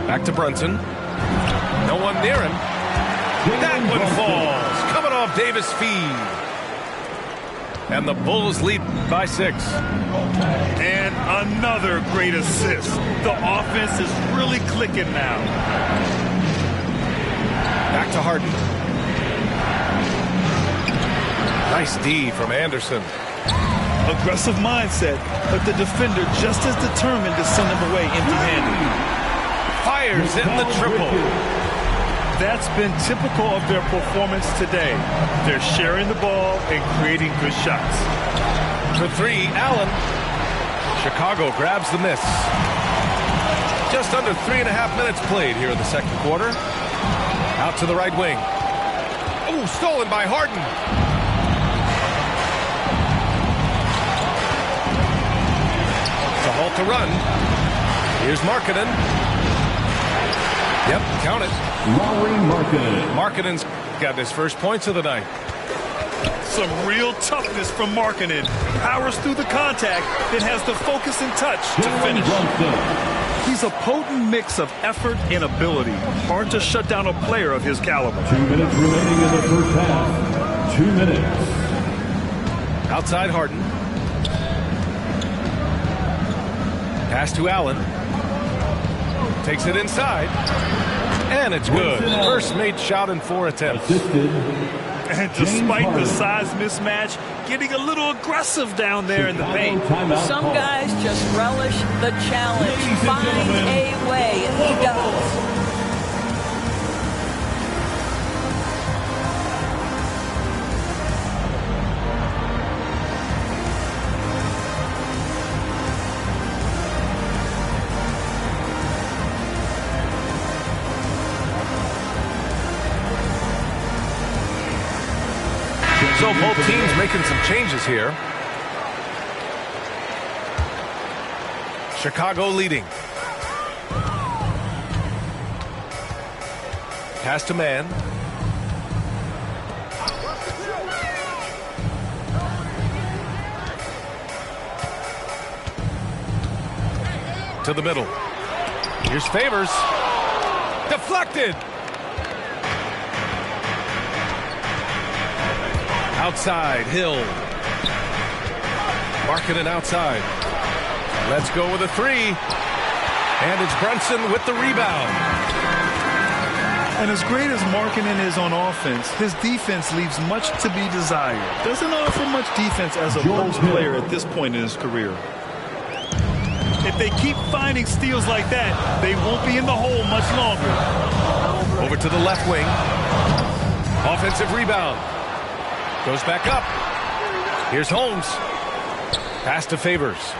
Back to Brunson. No one near him. That one falls. Coming off Davis' feed. And the Bulls lead by 6. And another great assist. The offense is really clicking now. Back to Harden. Nice D from Anderson. Aggressive mindset, but the defender just as determined to send him away empty-handed. Fires in the triple. That's been typical of their performance today. They're sharing the ball and creating good shots. For 3, Allen. Chicago grabs the miss. Just under 3.5 minutes played here in the second quarter. Out to the right wing. Oh, stolen by Harden. To halt the run. Here's Markkanen. Yep, count it. Markkanen's got his first points of the night. Some real toughness from Markkanen. Powers through the contact, then has the focus and touch to finish. He's a potent mix of effort and ability. Hard to shut down a player of his caliber. 2 minutes remaining in the first half. 2 minutes. Outside Harden. Pass to Allen. Takes it inside. And it's good. First made shot in 4 attempts. And despite the size mismatch, getting a little aggressive down there in the paint. Some guys just relish the challenge. Find a way, and he does. So both teams making some changes here. Chicago leading. Pass to man. To the middle. Here's Favors. Deflected. Outside, Hill. Markkanen outside. Let's go with a 3. And it's Brunson with the rebound. And as great as Markkanen is on offense, his defense leaves much to be desired. Doesn't offer much defense as a post player at this point in his career. If they keep finding steals like that, they won't be in the hole much longer. Over to the left wing. Offensive rebound. Goes back up. Here's Holmes. Pass to Favors.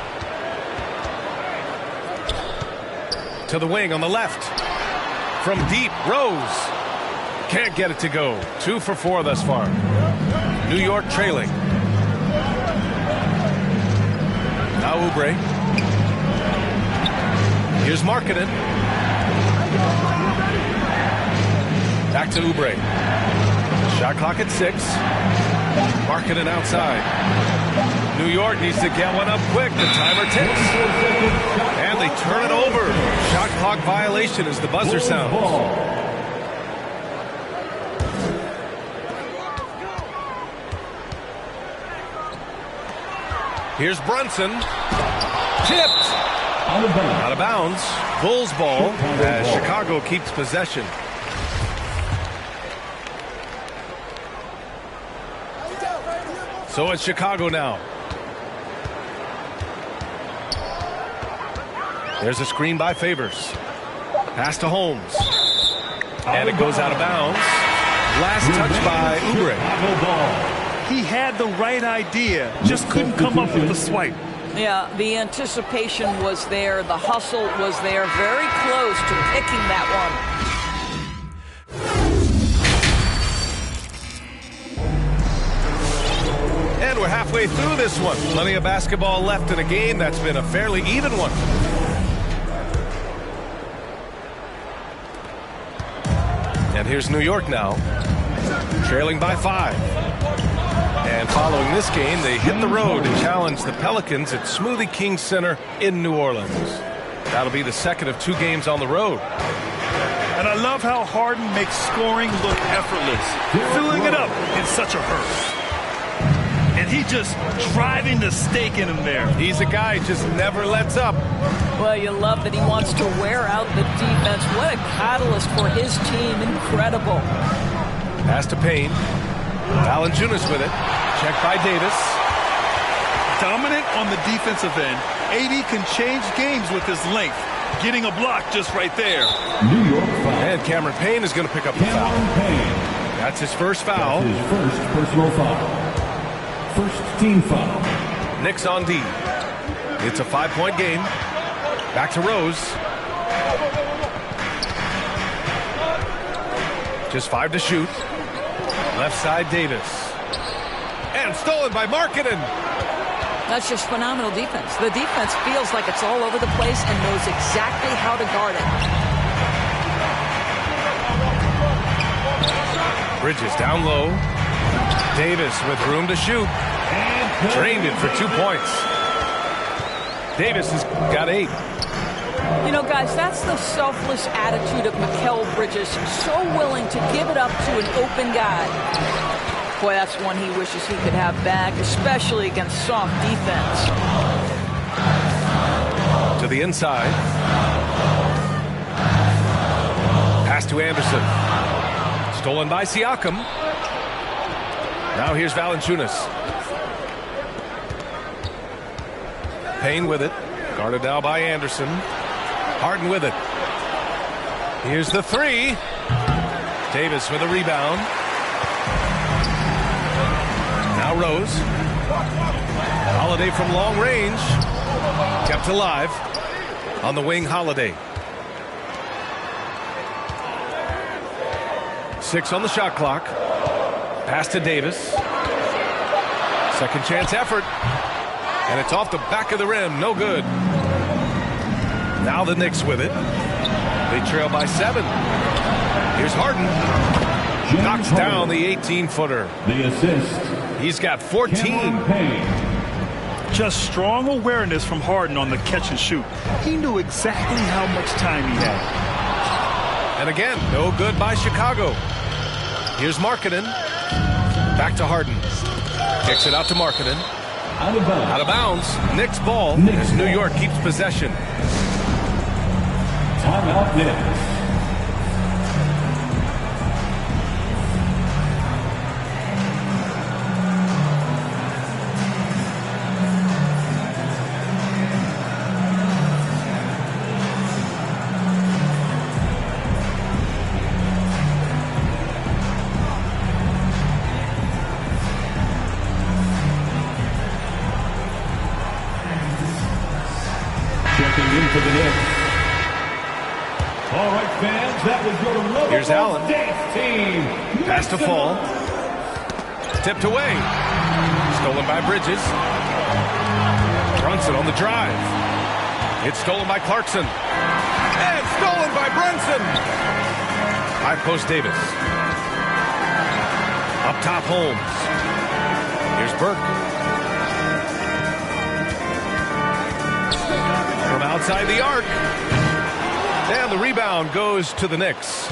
To the wing on the left. From deep, Rose. Can't get it to go. 2 for 4 thus far. New York trailing. Now Oubre. Here's Markkanen. Back to Oubre. Shot clock at 6. Markkanen outside. New York needs to get one up quick. The timer ticks. And they turn it over. Shot clock violation as the buzzer sounds. Here's Brunson. Tipped. Out of bounds. Bulls ball as Chicago keeps possession. So it's Chicago now. There's a screen by Favors. Pass to Holmes. And it goes out of bounds. Last touch by Oubre. He had the right idea, just couldn't come up with the swipe. Yeah, the anticipation was there. The hustle was there. Very close to picking that one. And we're halfway through this one. Plenty of basketball left in a game that's been a fairly even one. And here's New York now, trailing by 5. And following this game, they hit the road to challenge the Pelicans at Smoothie King Center in New Orleans. That'll be the second of 2 games on the road. And I love how Harden makes scoring look effortless, filling it up in such a hurry. And he just driving the stake in him there. He's a guy who just never lets up. Well, you love that he wants to wear out the defense. What a catalyst for his team. Incredible. Pass to Payne. Valanciunas with it. Checked by Davis. Dominant on the defensive end. AD can change games with his length. Getting a block just right there. New York foul. And Cameron Payne is going to pick up the foul. That's his first foul. That's his first personal foul. First team foul. Knicks on D. It's a 5-point game. Back to Rose. Just 5 to shoot. Left side, Davis. And stolen by Markkanen. That's just phenomenal defense. The defense feels like it's all over the place and knows exactly how to guard it. Bridges down low. Davis with room to shoot. Drained it for 2 points. Davis has got 8. You know, guys, that's the selfless attitude of Mikal Bridges. So willing to give it up to an open guy. Boy, that's one he wishes he could have back, especially against soft defense. To the inside. Pass to Anderson. Stolen by Siakam. Now here's Valanciunas. Payne with it. Guarded now by Anderson. Harden with it. Here's the 3. Davis with a rebound. Now Rose. Holiday from long range. Kept alive. On the wing, Holiday. 6 on the shot clock. Pass to Davis. Second chance effort. And it's off the back of the rim. No good. Now the Knicks with it. They trail by 7. Here's Harden. Knocks down the 18-footer. The assist. He's got 14. Just strong awareness from Harden on the catch and shoot. He knew exactly how much time he had. And again, no good by Chicago. Here's Markkanen. Back to Harden. Kicks it out to Markkanen. Out of bounds. Out of bounds. Knicks ball as New York keeps possession. Timeout Knicks. For the Knicks. All right, fans, that was your lovable Here's Allen. Dance team. Pass to Fall. Tipped away. Stolen by Bridges. Brunson on the drive. It's stolen by Clarkson. And stolen by Brunson. High post Davis. Up top Holmes. Here's Burke. From outside the arc. And the rebound goes to the Knicks.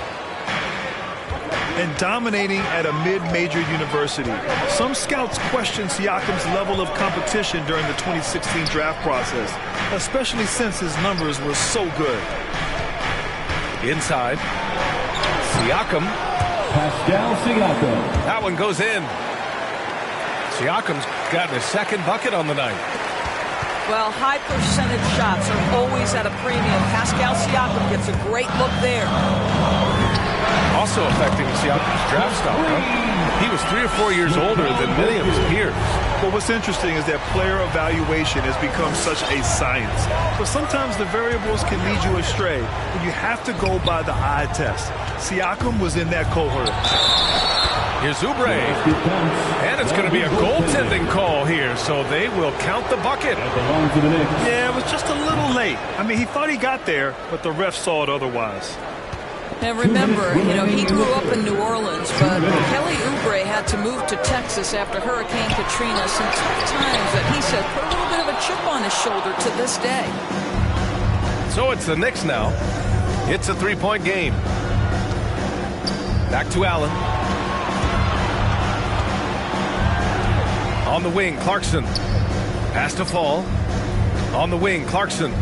And dominating at a mid-major university. Some scouts question Siakam's level of competition during the 2016 draft process, especially since his numbers were so good. Inside. Siakam. Pascal Siakam. That one goes in. Siakam's gotten his second bucket on the night. Well, high percentage shots are always at a premium. Pascal Siakam gets a great look there. Also affecting Siakam's draft stock, huh? He was 3 or 4 years older than many of his peers. Well, what's interesting is that player evaluation has become such a science. But sometimes the variables can lead you astray, and you have to go by the eye test. Siakam was in that cohort. Here's Oubre. And it's going to be a goaltending call here, so they will count the bucket. Yeah, it was just a little late. I mean, he thought he got there, but the ref saw it otherwise. And remember, he grew up in New Orleans, but Kelly Oubre had to move to Texas after Hurricane Katrina. Some tough times that he said put a little bit of a chip on his shoulder to this day. So it's the Knicks now. It's a 3-point game. Back to Allen. On the wing, Clarkson. Pass to Fall. On the wing, Clarkson.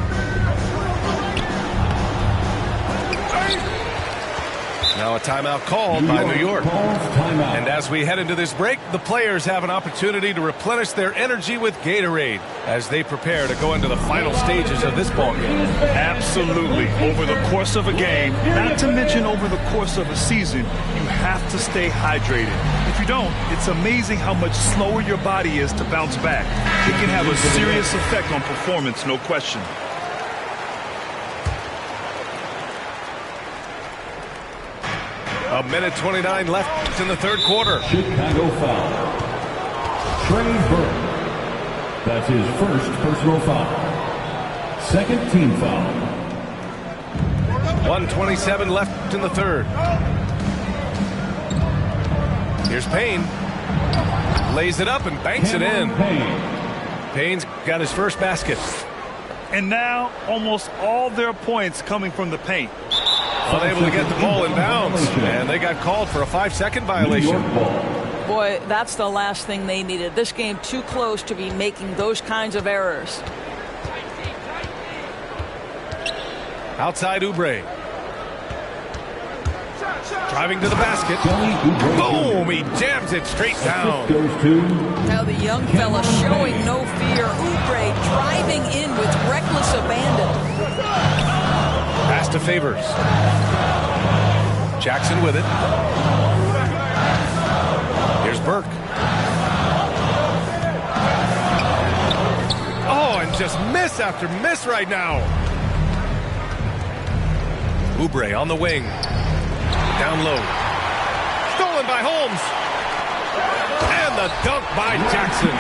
Now a timeout called by New York. And as we head into this break, the players have an opportunity to replenish their energy with Gatorade as they prepare to go into the final stages of this ballgame. Absolutely. Over the course of a game, not to mention over the course of a season, you have to stay hydrated. If you don't, it's amazing how much slower your body is to bounce back. It can have a serious effect on performance, no question. A minute 29 left in the third quarter. Chicago foul. Trey Burke. That's his first personal foul. Second team foul. 1:27 left in the third. Here's Payne. Lays it up and banks it in. Payne's got his first basket. And now almost all their points coming from the paint. Unable to get the ball in bounds, and they got called for a 5-second violation. Boy, that's the last thing they needed. This game too close to be making those kinds of errors. Outside Oubre. Driving to the basket. Boom! He jams it straight down. Now the young fella showing no fear. Oubre driving in with reckless abandon. Pass to Favors. Jackson with it. Here's Burke. Oh, and just miss after miss right now. Oubre on the wing. Down low. Stolen by Holmes. And the dunk by Jackson.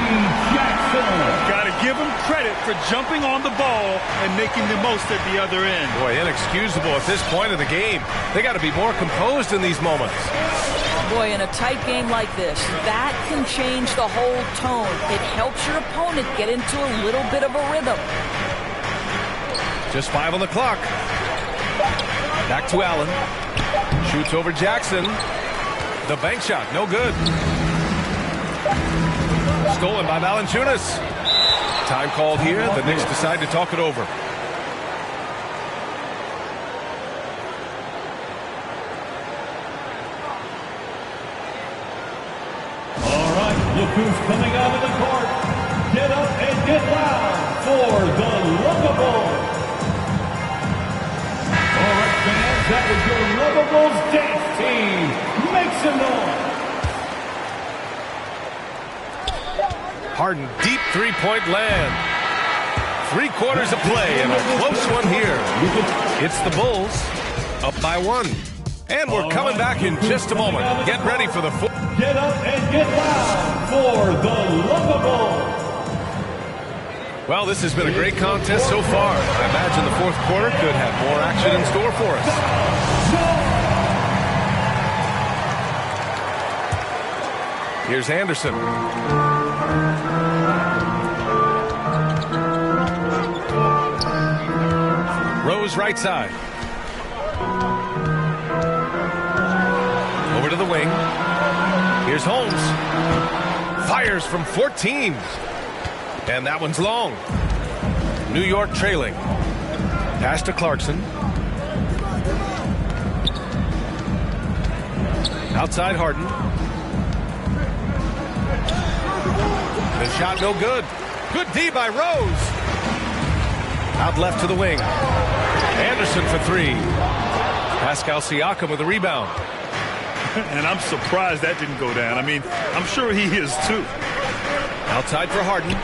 Got to give him credit for jumping on the ball and making the most at the other end. Boy, inexcusable at this point of the game. They got to be more composed in these moments. Boy, in a tight game like this, that can change the whole tone. It helps your opponent get into a little bit of a rhythm. Just 5 on the clock. Back to Allen. Shoots over Jackson. The bank shot, no good. Stolen by Valanciunas. Time called here. The Knicks decide to talk it over. All right, look who's coming out of the court. Get up and get loud for the Lovables. All right, fans, that was your Lovables dance team. Make some noise. Harden, deep three-point land. 3 quarters of play and a close one here. It's the Bulls up by 1. And we're coming back in just a moment. Get ready for the fourth. Get up and get loud for the Lovables. Well, this has been a great contest so far. I imagine the fourth quarter could have more action in store for us. Here's Anderson. Rose right side. Over to the wing. Here's Holmes. Fires from 14. And that one's long. New York trailing. Pass to Clarkson. Outside Harden. The shot no good. Good D by Rose. Out left to the wing. Anderson for three. Pascal Siakam with a rebound. And I'm surprised that didn't go down. I mean, I'm sure he is too. Outside for Harden.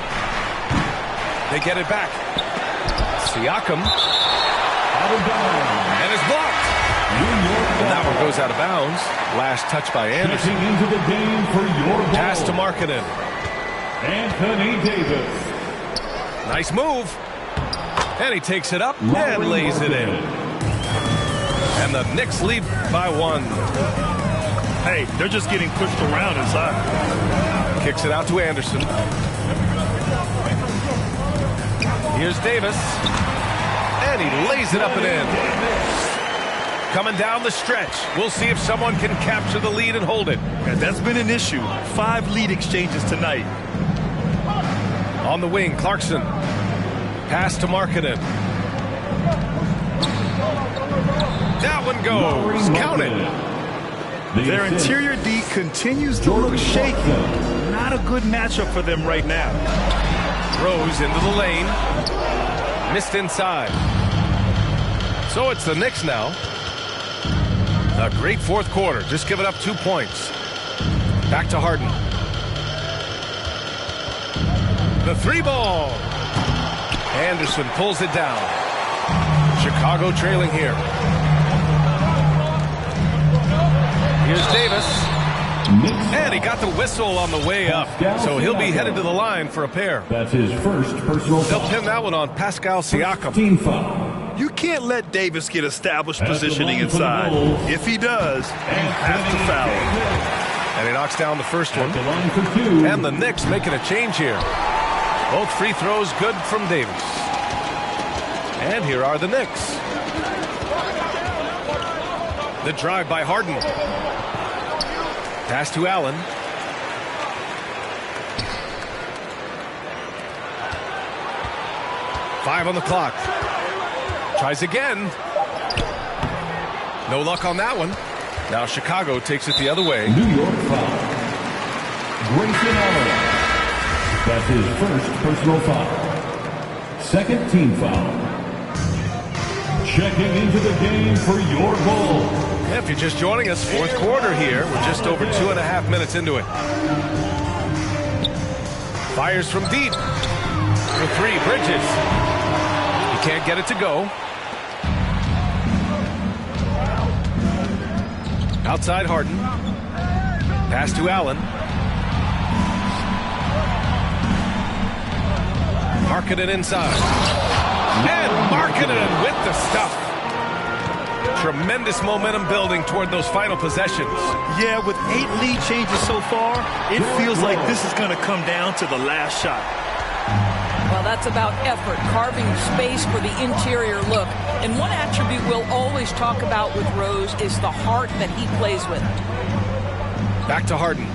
They get it back. Siakam. And it's blocked. And that one goes out of bounds. Last touch by Anderson. Into the game for your ball. Pass to Markkanen. Anthony Davis. Nice move. And he takes it up and lays it in. And the Knicks lead by one. Hey, they're just getting pushed around inside. Kicks it out to Anderson. Here's Davis. And he lays it up and in. Coming down the stretch. We'll see if someone can capture the lead and hold it. And that's been an issue. 5 lead exchanges tonight. On the wing, Clarkson. Pass to Markkanen. That one goes. Count it. Their interior D continues to look shaky. Not a good matchup for them right now. Rose into the lane. Missed inside. So it's the Knicks now. A great fourth quarter. Just giving up 2 points. Back to Harden. The 3-ball. Anderson pulls it down. Chicago trailing here. Here's Davis. And he got the whistle on the way up. So he'll be headed to the line for a pair. That's his first personal foul. They'll pin that one on Pascal Siakam. Team foul. You can't let Davis get established positioning inside. If he does, you have to foul him. And he knocks down the first one. And the Knicks making a change here. Both free throws good from Davis. And here are the Knicks. The drive by Harden. Pass to Allen. Five on the clock. Tries again. No luck on that one. Now Chicago takes it the other way. New York foul. Grayson Allen. That's his first personal foul. Second team foul. Checking into the game for your goal. If you're just joining us, fourth quarter here. We're just over 2.5 minutes into it. Fires from deep. For three, Bridges. He can't get it to go. Outside Harden. Pass to Allen. Markkanen inside. And Markkanen with the stuff. Tremendous momentum building toward those final possessions. Yeah, with 8 lead changes so far, it feels like this is going to come down to the last shot. Well, that's about effort, carving space for the interior look. And one attribute we'll always talk about with Rose is the heart that he plays with. Back to Harden.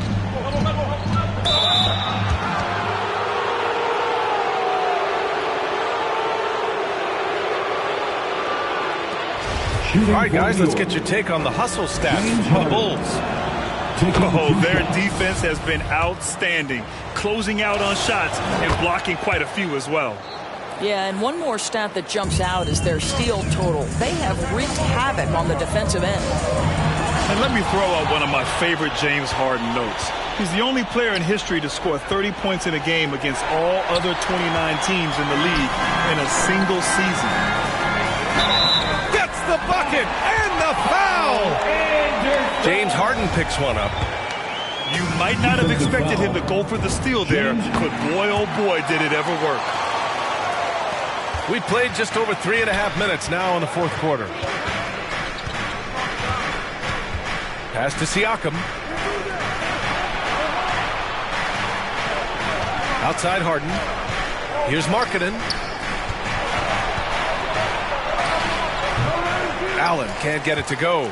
All right, guys, let's get your take on the hustle stats for the Bulls. Oh, their defense has been outstanding, closing out on shots and blocking quite a few as well. Yeah, and one more stat that jumps out is their steal total. They have wreaked havoc on the defensive end. And let me throw out one of my favorite James Harden notes. He's the only player in history to score 30 points in a game against all other 29 teams in the league in a single season. Gets the bucket and the foul! James Harden picks one up. You might not have expected him to go for the steal there, but boy, oh boy, did it ever work. We played just over 3.5 minutes now in the fourth quarter. Pass to Siakam. Outside Harden. Here's Markkanen. Allen can't get it to go.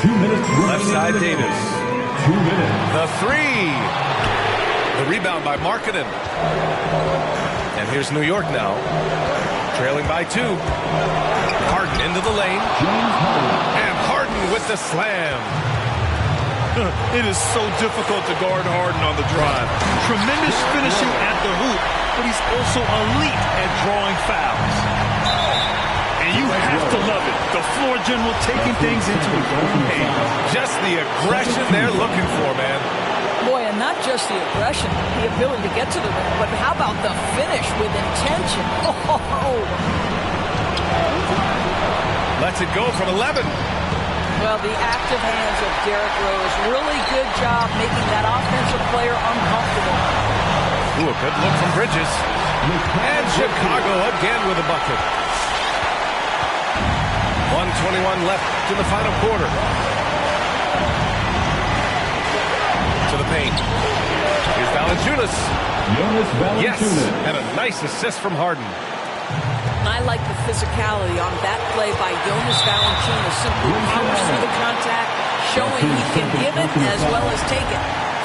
2 minutes. Left side Davis. 2 minutes. The three. The rebound by Markkanen. And here's New York now. Trailing by 2. Harden into the lane. And Harden with the slam. It is so difficult to guard Harden on the drive. Tremendous finishing at the hoop, but he's also elite at drawing fouls. And you have to love it. The floor general taking things into his own hands. Just the aggression they're looking for, man. Boy, and not just the aggression, the ability to get to the rim, but how about the finish with intention? Oh! Lets it go from 11. Well, the active hands of Derrick Rose, really good job making that offensive player uncomfortable. Ooh, a good look from Bridges. And Chicago again with a bucket. 1:21 left in the final quarter. To the paint. Here's Valanciunas. Yes, and a nice assist from Harden. I like the physicality on that play by Jonas Valanciunas. Simply powers through the contact, showing he can give it as well as take it.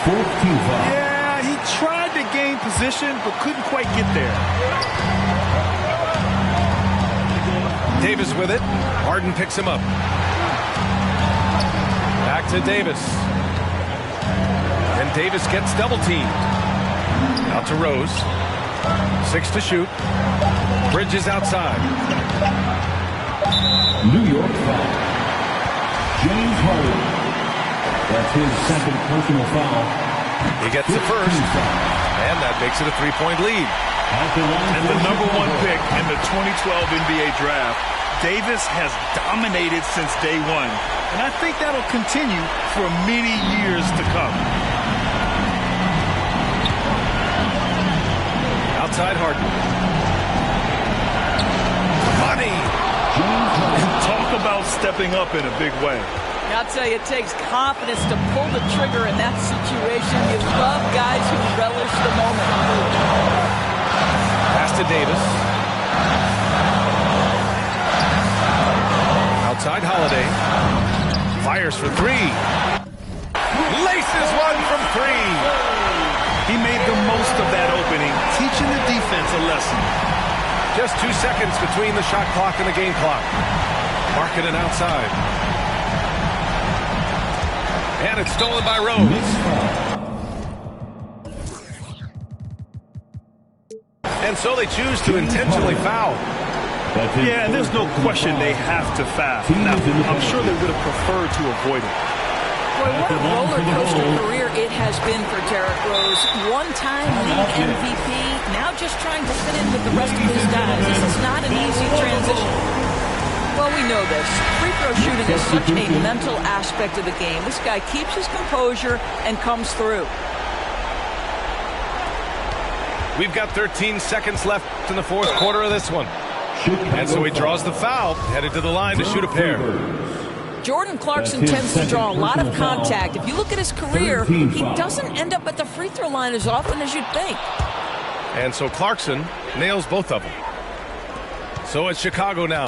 Yeah, he tried to gain position, but couldn't quite get there. Davis with it. Harden picks him up. Back to Davis. And Davis gets double teamed. Out to Rose. 6 to shoot. Bridges outside. New York foul. James Harden. That's his second personal foul. He gets the first. And that makes it a 3-point lead. And the #1 pick in the 2012 NBA draft, Davis has dominated since day one. And I think that'll continue for many years to come. Outside Harden. Money! Talk about stepping up in a big way. I'll tell you, it takes confidence to pull the trigger in that situation. You love guys who relish the moment. Pass to Davis. Outside Holiday. Fires for 3. Laces one from 3. He made the most of that opening, teaching the defense a lesson. Just 2 seconds between the shot clock and the game clock. Markkanen outside. And it's stolen by Rose. And so they choose to intentionally foul. Yeah, and there's no question they have to foul. Now, I'm sure they would have preferred to avoid it. Boy, what a roller coaster career it has been for Derrick Rose. One-time league MVP, now just trying to fit in with the rest of his guys. This is not an easy transition. Well, we know this. Free throw shooting is such a mental aspect of the game. This guy keeps his composure and comes through. We've got 13 seconds left in the fourth quarter of this one. And so he draws the foul, headed to the line to shoot a pair. Jordan Clarkson tends to draw a lot of contact. If you look at his career, he doesn't end up at the free throw line as often as you'd think. And so Clarkson nails both of them. So it's Chicago now.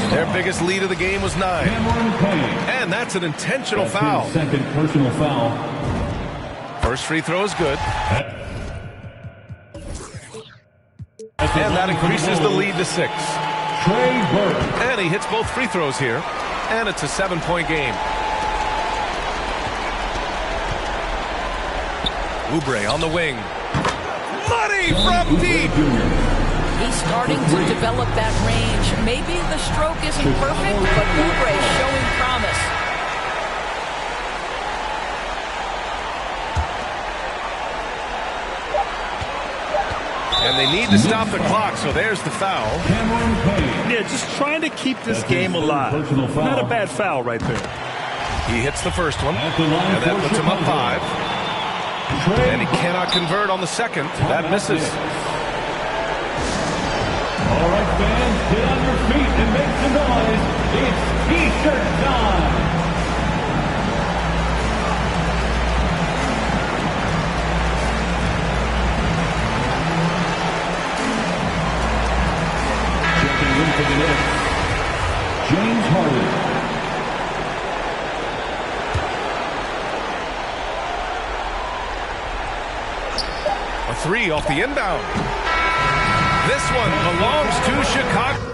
Their biggest lead of the game was 9. And that's an intentional foul. Second personal foul. First free throw is good. And that increases the lead to 6. And he hits both free throws here. And it's a 7-point game. Oubre on the wing. Money from deep. He's starting to develop that range. Maybe the stroke isn't perfect, but Oubre is showing promise. And they need to stop the clock, so there's the foul. Yeah, just trying to keep this game alive. Not a bad foul right there. He hits the first one, and that puts him up 5. And he cannot convert on the second. That misses. All right, fans, get on your feet and make some noise. It's T-shirt time. Checking in for the Knicks, James Harden. A 3 off the inbound. This one belongs to Chicago.